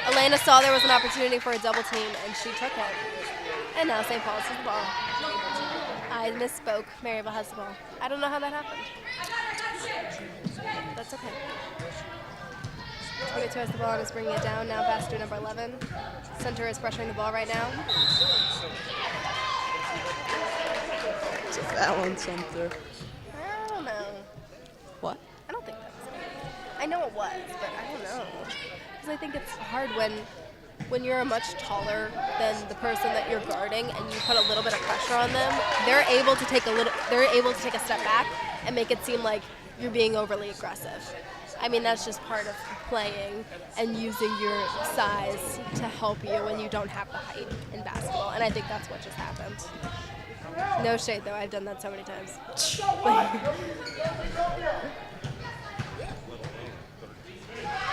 Elena saw there was an opportunity for a double team, and she took it. And now St. Paul's has the ball. I misspoke. Maryvale has the ball. I don't know how that happened. That's okay. 22 has the ball and is bringing it down. Now pass to number 11. Center is pressuring the ball right now. It's a foul on center. I don't know. What? I don't think that was it. I know it was, but I don't know. Because I think it's hard when you're much taller than the person that you're guarding and you put a little bit of pressure on them, they're able to take a step back and make it seem like you're being overly aggressive. I mean, that's just part of playing and using your size to help you when you don't have the height in basketball. And I think that's what just happened. No shade, though. I've done that so many times.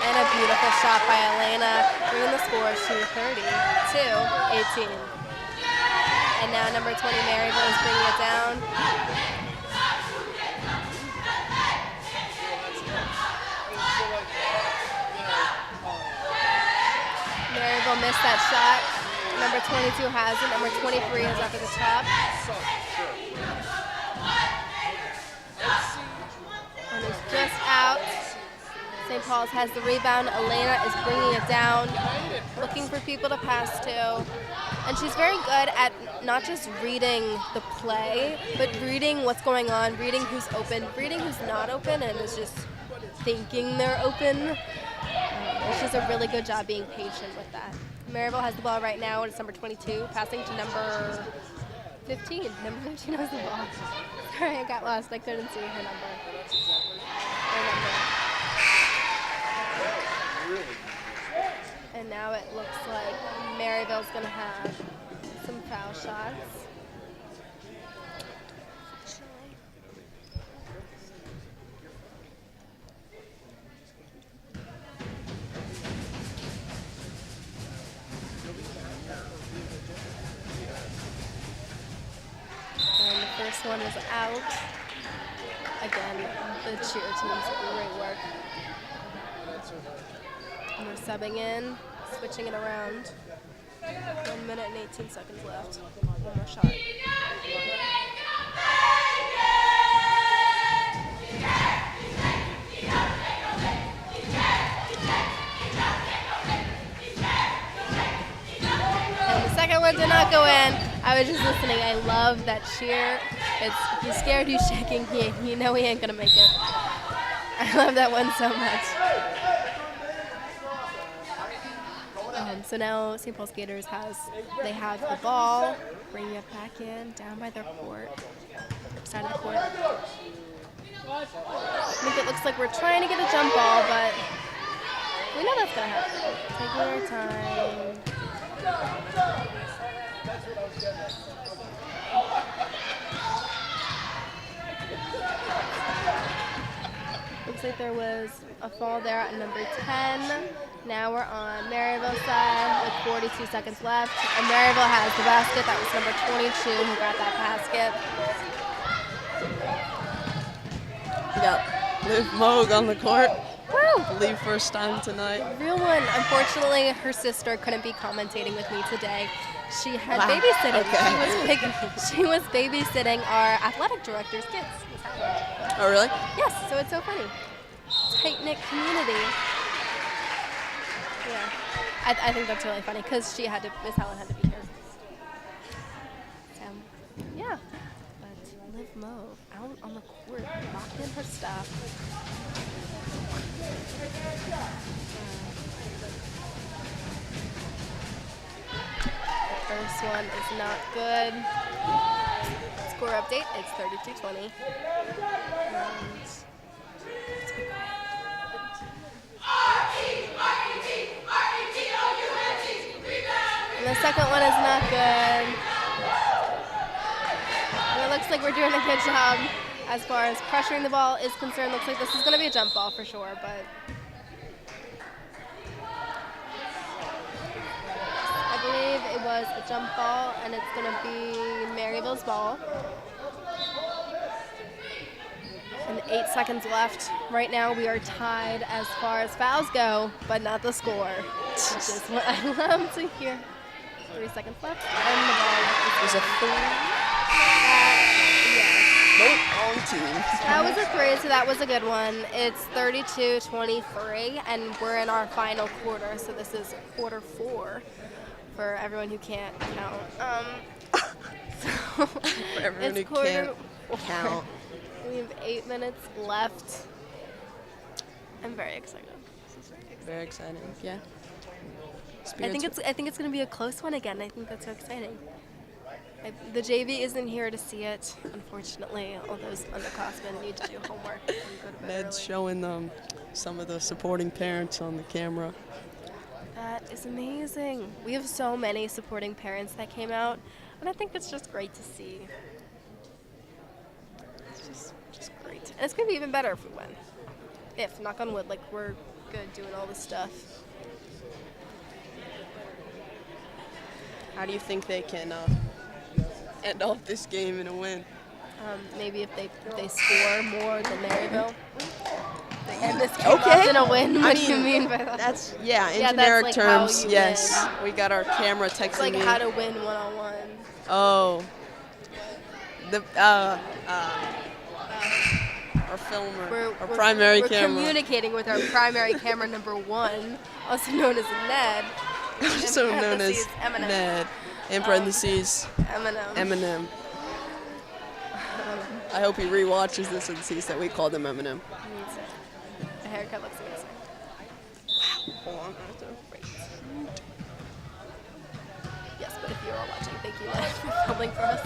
And a beautiful shot by Elena, bringing the score to 30-18. And now number 20, Maryvale, is bringing it down. Maryvale missed that shot. Number 22 has it. Number 23 is up at the top. And it's just out. St. Paul's has the rebound. Elena is bringing it down, looking for people to pass to. And she's very good at not just reading the play, but reading what's going on, reading who's open, reading who's not open, and is just thinking they're open. She does a really good job being patient with that. Maryvale has the ball right now. It's number 22, passing to number 15. Number 15 has the ball. Sorry, I got lost. I couldn't see her number. And now it looks like Maryvale's going to have some foul shots. And the first one is out. Again, the cheer team's great work. And they're subbing in, switching it around. 1 minute and 18 seconds left. One more shot. And the second one did not go in. I was just listening. I love that cheer. He's scared, he's shaking. You know he ain't gonna make it. I love that one so much. So now St. Paul Gators have the ball, bringing it back in, down by their court, side of the court. I think it looks like we're trying to get a jump ball, but We know that's gonna happen. Taking our time. Looks like there was a fall there at number 10. Now we're on Maryville's side with 42 seconds left. And Maryville has the basket. That was number 22 who got that basket. We got Liv Moog on the court. Woo! I believe first time tonight. Real one. Unfortunately, her sister couldn't be commentating with me today. She had Wow. babysitting. Okay. She was babysitting our athletic director's kids. Oh, really? Yes, so it's so funny. Tight-knit community. Yeah, I think that's really funny because Miss Helen had to be here. So, yeah. But Liv Mo out on the court, locking in her stuff. The first one is not good. Score update, it's 32-20. And the second one is not good. And it looks like we're doing a good job as far as pressuring the ball is concerned. Looks like this is going to be a jump ball for sure, but I believe it was a jump ball, and it's going to be Maryville's ball. And 8 seconds left. Right now we are tied as far as fouls go, but not the score, which is what I love to hear. 3 seconds left, and the ball There's a 3. Nope, wrong team. That was a 3, so that was a good one. It's 32-23, and we're in our final quarter, so this is quarter 4 for everyone who can't count. So For everyone who it's quarter can't 4. count. We have 8 minutes left. I'm very excited. This is Very exciting, yeah. I think it's going to be a close one again. I think that's so exciting. The JV isn't here to see it, unfortunately. All those underclassmen need to do homework. And go to bed Ned's early. showing them some of the supporting parents on the camera. That is amazing. We have so many supporting parents that came out, and I think it's just great to see. It's just great. And it's going to be even better if we win. If, knock on wood, like we're good doing all this stuff. How do you think they can end off this game in a win? Maybe if they score more than Maryville. They end this game off in a win. What do you mean by that? That's, yeah, in Yeah, that's generic like how terms, you yes. win. We got our camera texting It's like me. how to win one-on-one. Oh. Our filmer, our primary camera. We're communicating with our primary camera number 1, also known as Ned. Also known as Eminem. Ned. In parentheses, Eminem. Eminem. I hope he rewatches this and sees that we called him Eminem. The haircut looks amazing. Hold on. Great. Yes, but if you're all watching, thank you, Ned, for filming for us.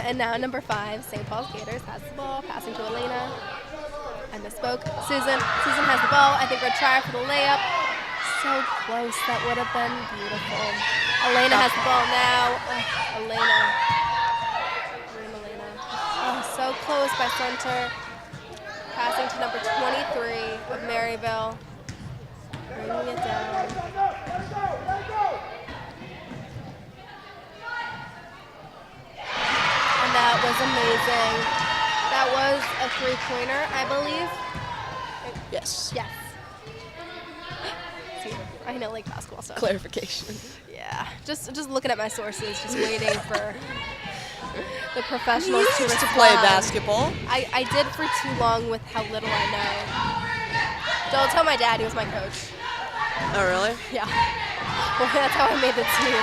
And now number 5, St. Paul's Gators has the ball, passing to Elena. I misspoke. Susan has the ball. I think we're trying for the layup. So close. That would have been beautiful. Elena has the ball now. Elena. Oh, so close by center. Passing to number 23 of Maryville. Bringing it down. And that was amazing. That was a 3-pointer, I believe. Yes. Yes. See, I know like basketball stuff. Clarification. Yeah. Just looking at my sources, just waiting for the professionals to respond. To play basketball. I did for too long with how little I know. Don't tell my dad, he was my coach. Oh, really? Yeah. Well, that's how I made the team.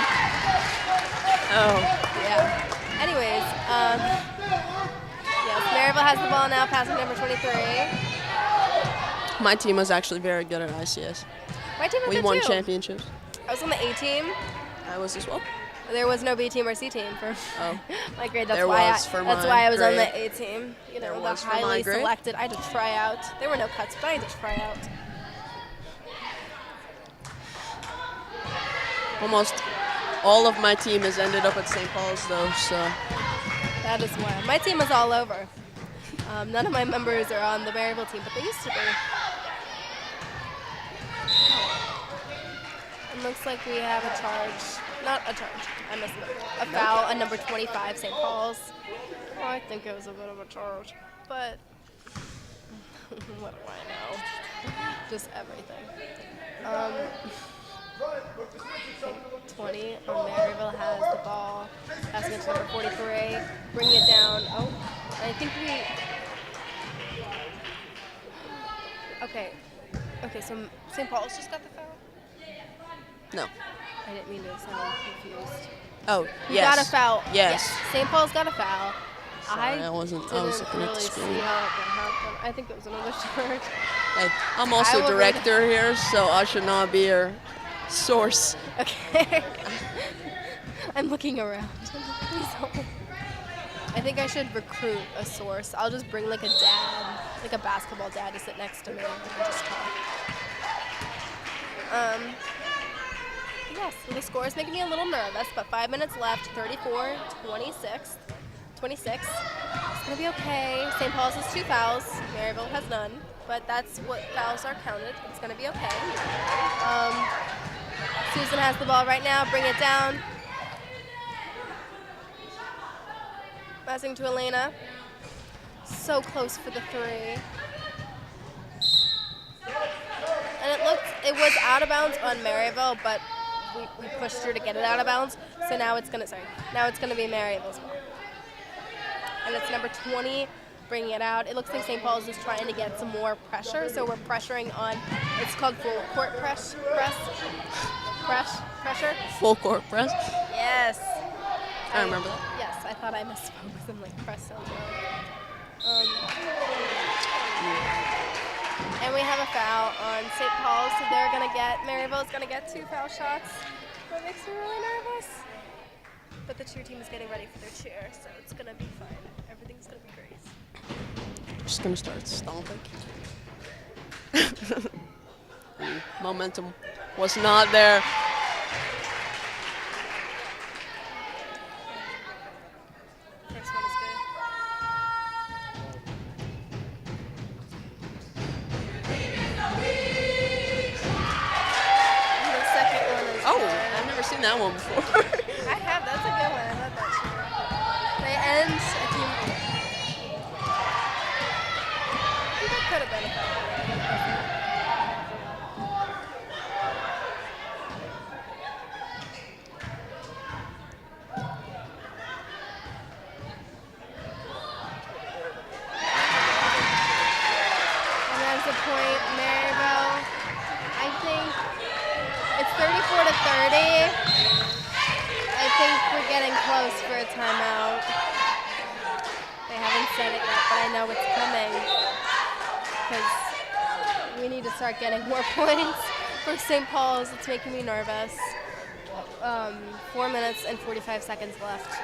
Oh. Yeah. Anyways, yes, Maryville has the ball now, passing number 23. My team was actually very good at ICS. My team was We good won too. championships. I was on the A team. I was as well. There was no B team or C team for my grade. That's There why was for that's my why I was on grade. the A team. You There know, the was for my highly grade. selected. I had to try out. There were no cuts, but I had to try out. Almost all of my team has ended up at St. Paul's, though, so. That is why. My team is all over. None of my members are on the Maryvale team, but they used to be. It looks like we have a charge. Not a charge. I missed it. A foul on number 25, St. Paul's. Well, I think it was a bit of a charge, but what do I know? Just everything. 20 on Maryvale has the ball. Passing it to number 43. Bringing it down. Oh, I think we. Okay, so St. Paul's just got the foul? No. I didn't mean to sound confused. Oh, We yes. got a foul. Yes. St. Paul's got a foul. Sorry, I didn't was looking at the really screen. see how it could happen. I think it was another charge. Hey, I'm I also will read- director here, so I should not be your source. Okay. I'm looking around. Please help me. I think I should recruit a source. I'll just bring like a dad, like a basketball dad to sit next to me and just talk. Yes, the score is making me a little nervous, but 5 minutes left, 34-26. 26. It's going to be okay. St. Paul's has 2 fouls. Maryvale has none, but that's what fouls are counted. It's going to be okay. Susan has the ball right now. Bring it down. Passing to Elena. So close for the 3. And it was out of bounds on Maryvale, but we pushed her to get it out of bounds. So now it's gonna be Maryvale's ball. And it's number 20 bringing it out. It looks like St. Paul's is trying to get some more pressure, so we're pressuring on. It's called full court pressure. Full court press. Yes. I remember that. Yes, I thought I misspoke because I'm like press sounds wrong. And we have a foul on St. Paul's, so Maryvale's gonna get 2 foul shots. That makes me really nervous. But the cheer team is getting ready for their cheer, so it's gonna be fine. Everything's gonna be great. Just gonna start stomping. Momentum was not there. First one is good. And the second one is Oh, good. I've never seen that one before. I have. That's a good one. I love that cheer. They end if you. That could have been a foul. And there's the point, Maryvale. I think it's 34-30. I think we're getting close for a timeout. They haven't said it yet, but I know it's coming. Because we need to start getting more points for St. Paul's. It's making me nervous. 4 minutes and 45 seconds left.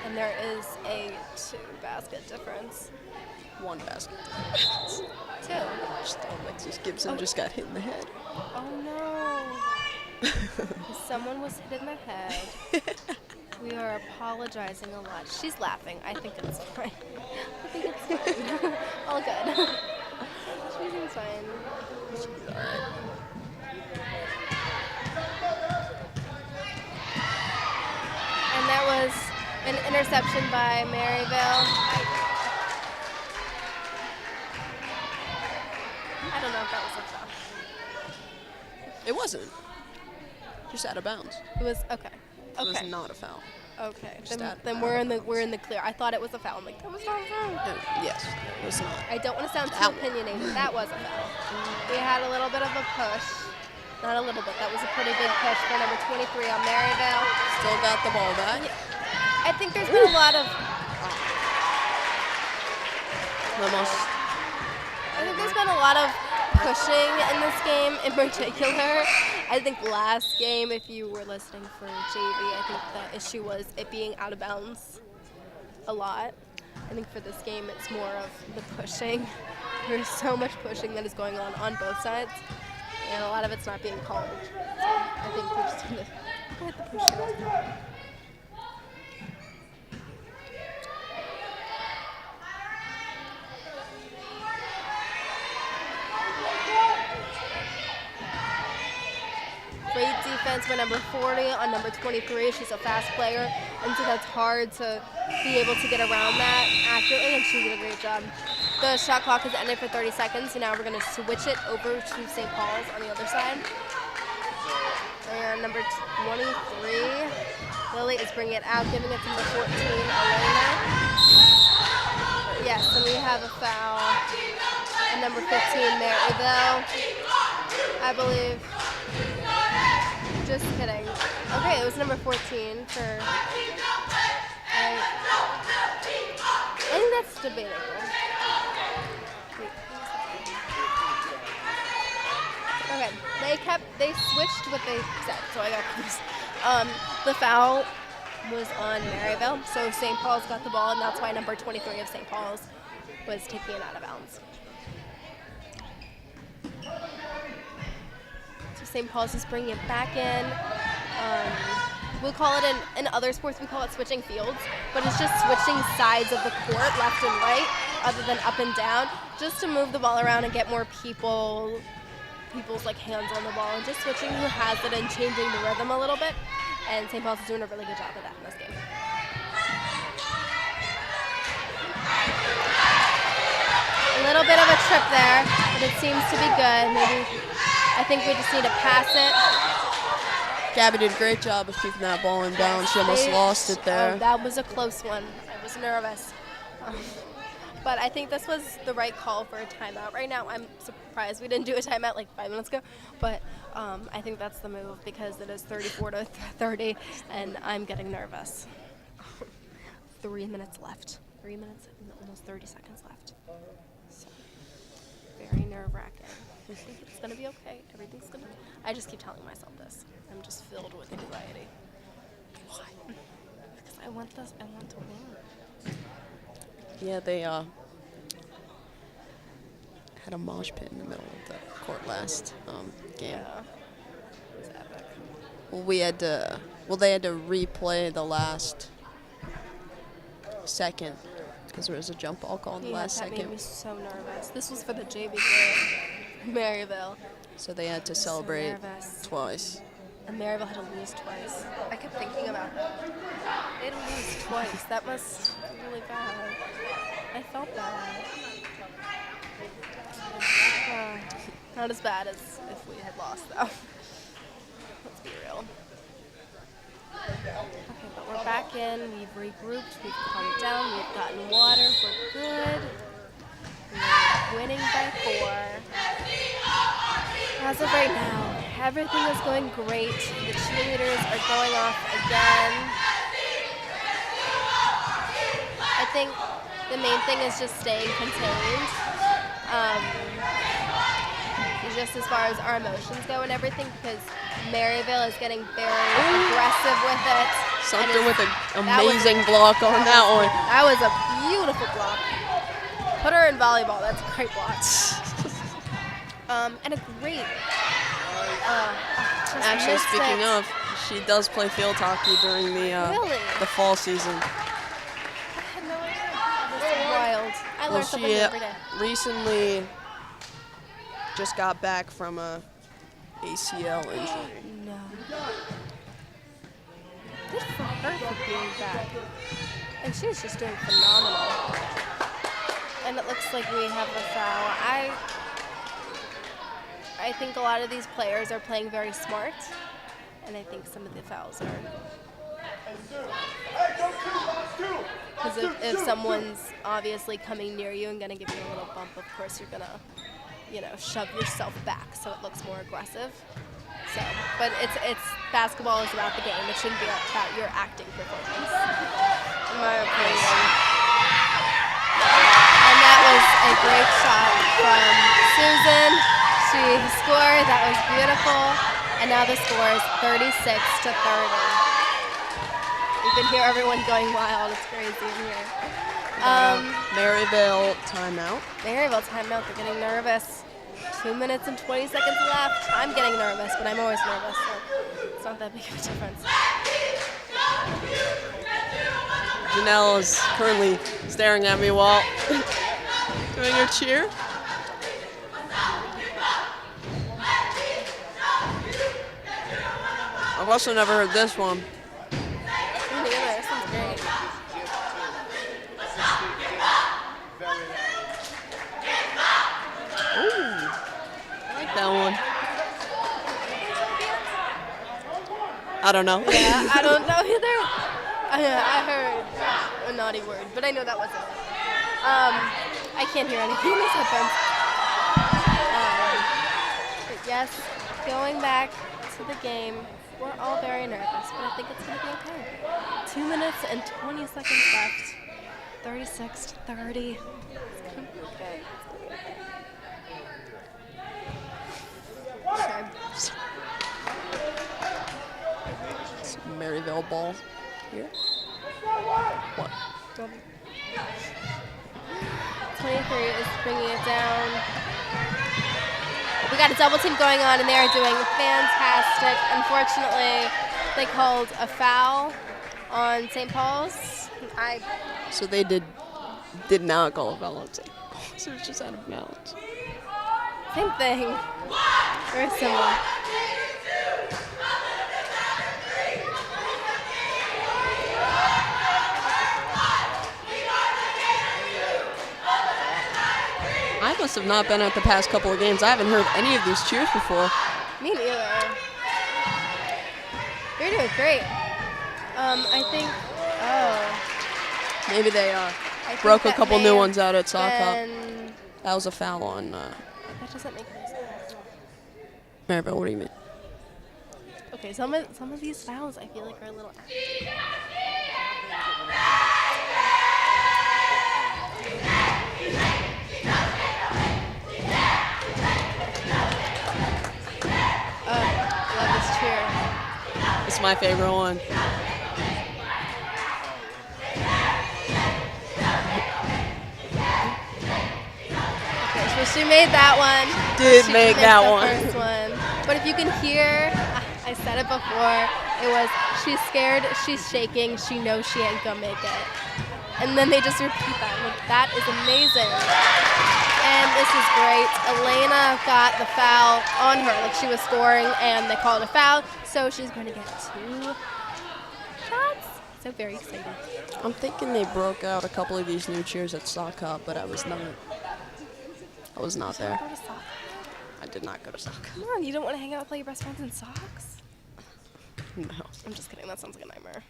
And there is a 2-basket difference. 1 basket. 2. Just Alexis Gibson just got hit in the head. Oh no. Someone was hit in the head. We are apologizing a lot. She's laughing. I think it's fine. I think it's fine. All good. She seems fine. She's alright. And that was an interception by Maryvale. I don't know if that was a foul. It wasn't. Just out of bounds. It was okay. It was Okay. not a foul. Okay. Just Then we're in the clear. I thought it was a foul. I'm like, that was not a foul. Yes, it was not. I don't want to sound too That one. opinionated. That was a foul. We had a little bit of a push. Not a little bit. That was a pretty big push for number 23 on Maryvale. Still got the ball back. I think there's been a lot of. Almost. I think there's been a lot of pushing in this game in particular. I think last game, if you were listening for JV, I think the issue was it being out of bounds a lot. I think for this game, it's more of the pushing. There's so much pushing that is going on both sides, and a lot of it's not being called. So I think we're just going to Hit the pusher. Great defense by number 40 on number 23. She's a fast player, and so that's hard to be able to get around that accurately, and she did a great job. The shot clock has ended for 30 seconds, so now we're going to switch it over to St. Paul's on the other side. And number 23, Lily is bringing it out, giving it to number 14, Elena. Yes, and we have a foul. And number 15, Maryvale, I believe. Just kidding. Okay, it was number 14 for. I think that's debatable. Okay, they switched what they said, so I got confused. The foul was on Maryvale, so St. Paul's got the ball, and that's why number 23 of St. Paul's was taking it out of bounds. St. Paul's is bringing it back in. We'll call it in other sports, we call it switching fields, but it's just switching sides of the court, left and right, other than up and down, just to move the ball around and get more people's like hands on the ball, and just switching who has it and changing the rhythm a little bit. And St. Paul's is doing a really good job of that in this game. A little bit of a trip there, but it seems to be good. Maybe. I think we just need to pass it. Gabby did a great job of keeping that ball in bounds. She almost lost it there. Oh, that was a close one. I was nervous. But I think this was the right call for a timeout. Right now, I'm surprised we didn't do a timeout like 5 minutes ago. But I think that's the move because it is 34-30, and I'm getting nervous. 3 minutes left. 3 minutes and almost 30 seconds left. So, very nerve-wracking. I think it's going to be okay. Everything's going to be. I just keep telling myself this. I'm just filled with anxiety. Why? Because I want to win. Yeah, they had a mosh pit in the middle of the court last game. Yeah. It was epic. Well, they had to replay the last second because there was a jump ball call in the last second. That made me so nervous. This was for the JV game, Maryvale. So they had to celebrate twice. And Maryvale had to lose twice. I kept thinking about that. They had to lose twice. That must be really bad. I felt bad. Not as bad as if we had lost, though. Let's be real. Okay, but we're back in. We've regrouped. We've calmed down. We've gotten water. We're good. We're winning by 4. As of right now, everything is going great. The cheerleaders are going off again. I think the main thing is just staying contained. Just as far as our emotions go and everything, because Maryvale is getting very aggressive with it. Something with an amazing block on that one. That was a beautiful block. Put her in volleyball. That's a great block. And a great. Actually, speaking of, she does play field hockey during the fall season. I had no idea. This is wild. I learn something new every day. Recently just got back from a ACL injury. No. Good for her for being back. And she's just doing phenomenal. And it looks like we have a foul. I think a lot of these players are playing very smart, and I think some of the fouls are. Because if someone's obviously coming near you and going to give you a little bump, of course you're going to, shove yourself back so it looks more aggressive. So, but it's basketball is about the game. It shouldn't be about your acting performance, in my opinion. And that was a great shot from Susan. She scored. That was beautiful. And now the score is 36-30. You can hear everyone going wild. It's crazy in here. Maryvale timeout. Maryvale timeout. They're getting nervous. 2 minutes and 20 seconds left. I'm getting nervous, but I'm always nervous. So It's not that big of a difference. Janelle is currently staring at me while doing her cheer. I've also never heard this one. Me neither. This one's great. Ooh, I like that one. I don't know. Yeah, I don't know either. I heard a naughty word, but I know that wasn't it. I can't hear anything in these headphones. But yes, going back to the game, we're all very nervous, but I think it's going to be okay. 2 minutes and 20 seconds left. 36-30. It's going to be okay. Okay. Maryvale ball here. What? 23 is bringing it down. We got a double team going on, and they are doing fantastic. Unfortunately, they called a foul on St. Paul's. So they did not call a foul on St. Paul's. It was just out of bounds. Same thing. Very similar. I must have not been at the past couple of games. I haven't heard any of these cheers before. Me neither. You're doing great. I think. Maybe they I think broke a that couple may new have ones out at sock hop. been- That was a foul on That doesn't make any sense. Maryvale. What do you mean? Okay, some of these fouls I feel like are a little. Love this cheer. It's my favorite one. Okay, so she made that one. Did She make missed that the one. First one. But if you can hear, I said it before. It was she's scared, she's shaking, she knows she ain't gonna make it, and then they just repeat that. Like that is amazing. And this is great. Elena got the foul on her, like she was scoring, and they called a foul, so she's going to get 2 shots. So very exciting. I'm thinking they broke out a couple of these new cheers at sock hop, but I was not there. Go to soccer. I did not go to sock hop. Come on, you don't want to hang out with all your best friends in socks? No. I'm just kidding. That sounds like a nightmare.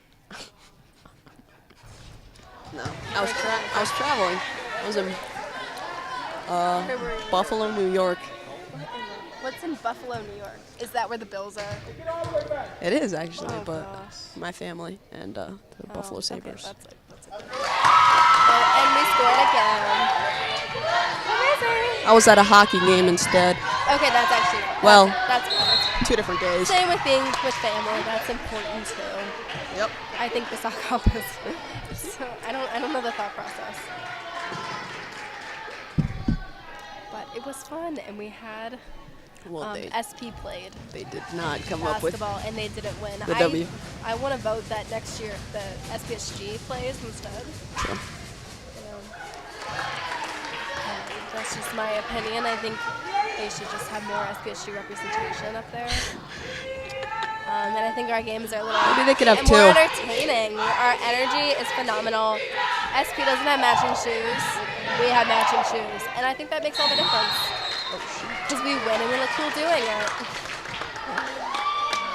No. I was traveling. I was in Buffalo, New York. What's in Buffalo, New York? Is that where the Bills are? It is actually, Oh, but gosh. my family and the Buffalo Okay, Sabres. that's it. Oh, and we scored again. Amazing. I was at a hockey game instead. Okay, that's actually Well, that's good. 2 different days. Same with being with family. That's important too. Yep. I think the sock hop is. So I don't know the thought process. But it was fun, and we had Well, SP played they did not come up with. basketball, and they didn't win. the W. I want to vote that next year the SPSG plays instead. Sure. You know, that's just my opinion. I think they should just have more SPSG representation up there. And I think our games are a little Maybe they could have and 2. more entertaining. Our energy is phenomenal. SP doesn't have matching shoes. We have matching shoes. And I think that makes all the difference. Because we win and we look cool doing it.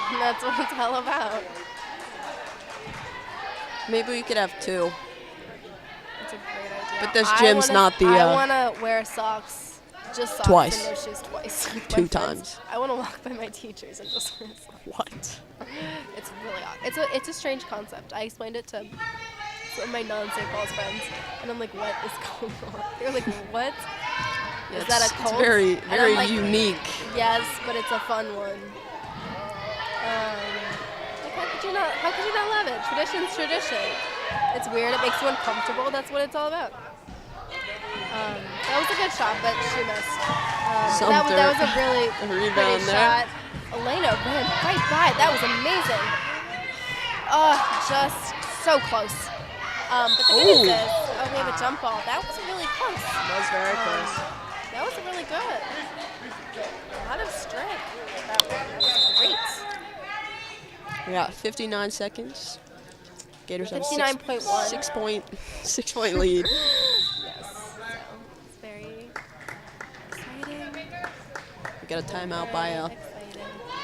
And that's what it's all about. Maybe we could have 2. It's a great idea. But this gym's not the, I want to wear socks. Just socks Twice. and no shoes twice. with my 2 friends. times. I want to walk by my teachers and just wear socks. What? It's really odd. It's a strange concept. I explained it to some of my non-St. Paul's friends, and I'm like, what is going on? They're like, what? Yeah, Is that a cult? It's very, And very I'm like, unique. Yes, but it's a fun one. Like, how could you not love it? Tradition's tradition. It's weird. It makes you uncomfortable. That's what it's all about. That was a good shot, but she missed. That was a really rebound pretty there. shot. Elena ran right by. That was amazing. Just so close. But the good news is, we have a jump ball. That was really close. That was very close. That was really good. A lot of strength. That was great. We got 59 seconds. Gators have a 59.1. 6 point lead. Yes. So it's very exciting. We got a timeout by Exciting.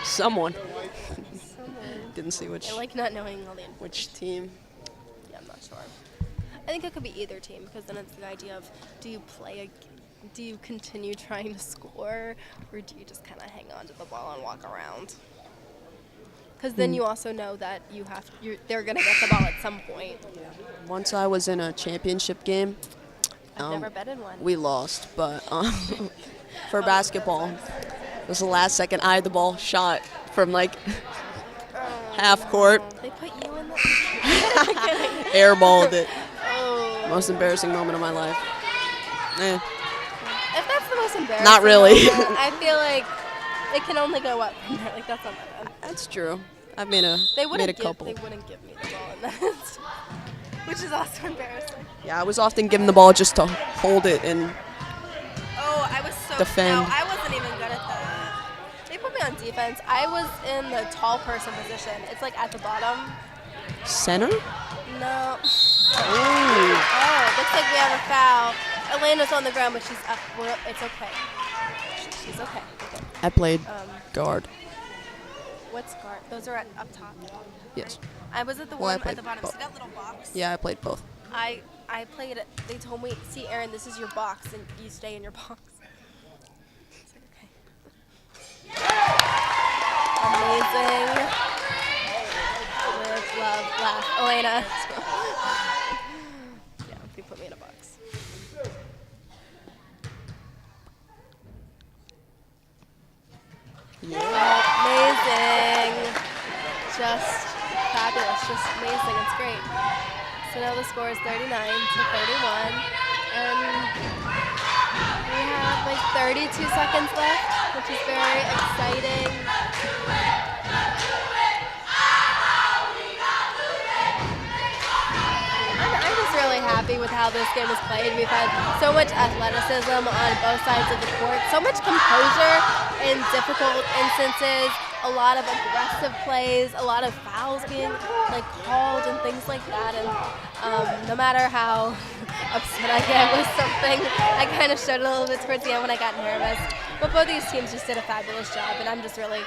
someone. Someone. Didn't see which I like not knowing all the information. which team. Yeah, I'm not sure. I think it could be either team because then it's the idea of do you continue trying to score or do you just kind of hang on to the ball and walk around? Because then you also know that they're gonna get the ball at some point. Once I was in a championship game. I've never been in one. We lost, but for basketball, it was the last second. I had the ball shot from like half court, They put you in the. airballed it. Oh. Most embarrassing moment of my life. If that's the most embarrassing. Not really. moment, I feel like it can only go up from there. Like that's not that bad. That's true. I've made a They couple. wouldn't give me the ball in that, which is also embarrassing. Yeah, I was often given the ball just to hold it and Oh, I was so. Defend. No, I wasn't even good at that. They put me on defense. I was in the tall person position. It's like at the bottom. center. No. Ooh. Oh, looks like we have a foul. Elena's on the ground, but she's up. It's okay. She's okay. Okay. I played guard. What's guard? Those are up top. Yes. I was at the Well, I one at played the bottom. both. See that little box? Yeah, I played both. I played it. They told me, see, Erin, this is your box, and you stay in your box. It's like, okay. Amazing. Live, love, laugh. Elena. Yeah, they put me in a box. Amazing. Just fabulous. Just amazing. It's great. So now the score is 39 to 31. And we have like 32 seconds left, which is very exciting. I'm just really happy with how this game is played. We've had so much athleticism on both sides of the court, so much composure in difficult instances, a lot of aggressive plays, a lot of fouls being like called and things like that. And no matter how upset I get with something, I kind of showed it a little bit towards the end when I got nervous. But both these teams just did a fabulous job, and I'm just really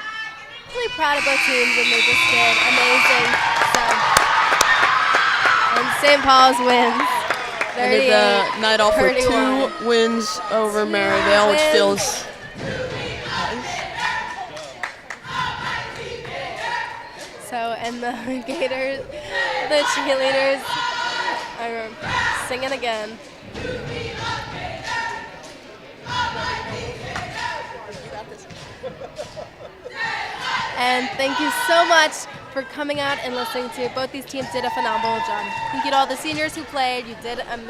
proud of both teams, and they just did amazing. So, and St. Paul's wins. Ended the night off with 31. 2 wins over Maryvale, which feels So, and the Gators, the cheerleaders are singing again. And thank you so much for coming out and listening to both these teams did a phenomenal job. Thank you to all the seniors who played. You did amazing.